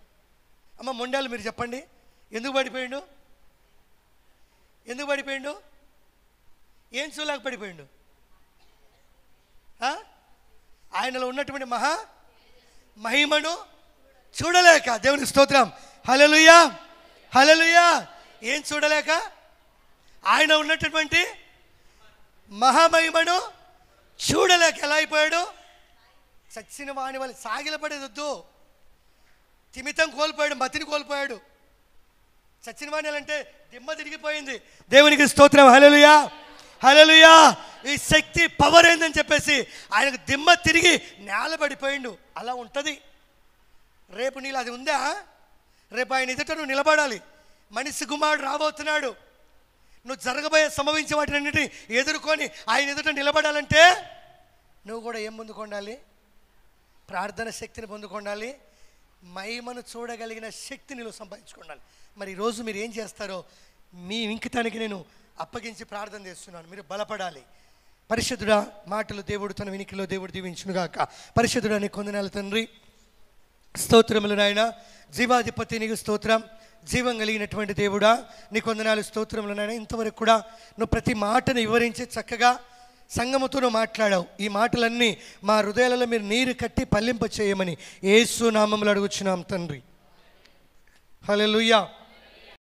అమ్మ మొండాలు మీరు చెప్పండి, ఎందుకు పడిపోయిండు? ఎందుకు పడిపోయిండు? ఏం చూడలేక పడిపోయిండు? ఆయనలో ఉన్నటువంటి మహిమను చూడలేక. దేవునికి స్తోత్రం. హల్లెలూయా, హల్లెలూయా. ఏం చూడలేక? ఆయన ఉన్నటువంటి మహామహిమను చూడలేక ఎలా అయిపోయాడు? చచ్చిన వాని వాళ్ళు సాగిలపడేది వద్దు. తిమితం కోల్పోయాడు, మతిని కోల్పోయాడు. చచ్చిన వాణి అంటే దిమ్మ తిరిగిపోయింది. దేవునికి స్తోత్రం. హల్లెలూయా, హల్లెలూయా. ఈ శక్తి పవర్ ఏందని చెప్పేసి ఆయనకు దిమ్మ తిరిగి నేలబడిపోయిండు. అలా ఉంటుంది. రేపు నీళ్ళు అది ఉందా? రేపు ఆయన ఎదుట నువ్వు నిలబడాలి. మనిషి కుమారుడు రాబోతున్నాడు. నువ్వు జరగబోయే సంభవించే వాటినన్నిటిని ఎదుర్కొని ఆయన ఎదుట నిలబడాలంటే నువ్వు కూడా ఏం పొందుకొండాలి? ప్రార్థన శక్తిని పొందుకొండాలి. మహిమను చూడగలిగిన శక్తిని నువ్వు సంపాదించుకోండాలి. మరి ఈరోజు మీరు ఏం చేస్తారో మీ ఇంకితానికి నేను అప్పగించి ప్రార్థన చేస్తున్నాను. మీరు బలపడాలి. పరిశుద్ధుడా, మాటలు దేవుడు తన వినికిలో దేవుడు దీవించునుగాక. పరిశుద్ధుడా, నీ కొందనాలు తండ్రి, స్తోత్రములు నాయన. జీవాధిపతి నీకు స్తోత్రం. జీవం కలిగినటువంటి దేవుడా నీ కొందనాలు, స్తోత్రములు నాయన. ఇంతవరకు కూడా నువ్వు ప్రతి మాటను వివరించి చక్కగా సంగముతో నువ్వు మాట్లాడావు. ఈ మాటలన్నీ మా హృదయాలలో మీరు నీరు కట్టి పల్లింప చేయమని యేసు నామములో అడుగుచున్నాం తండ్రి. హల్లెలూయా.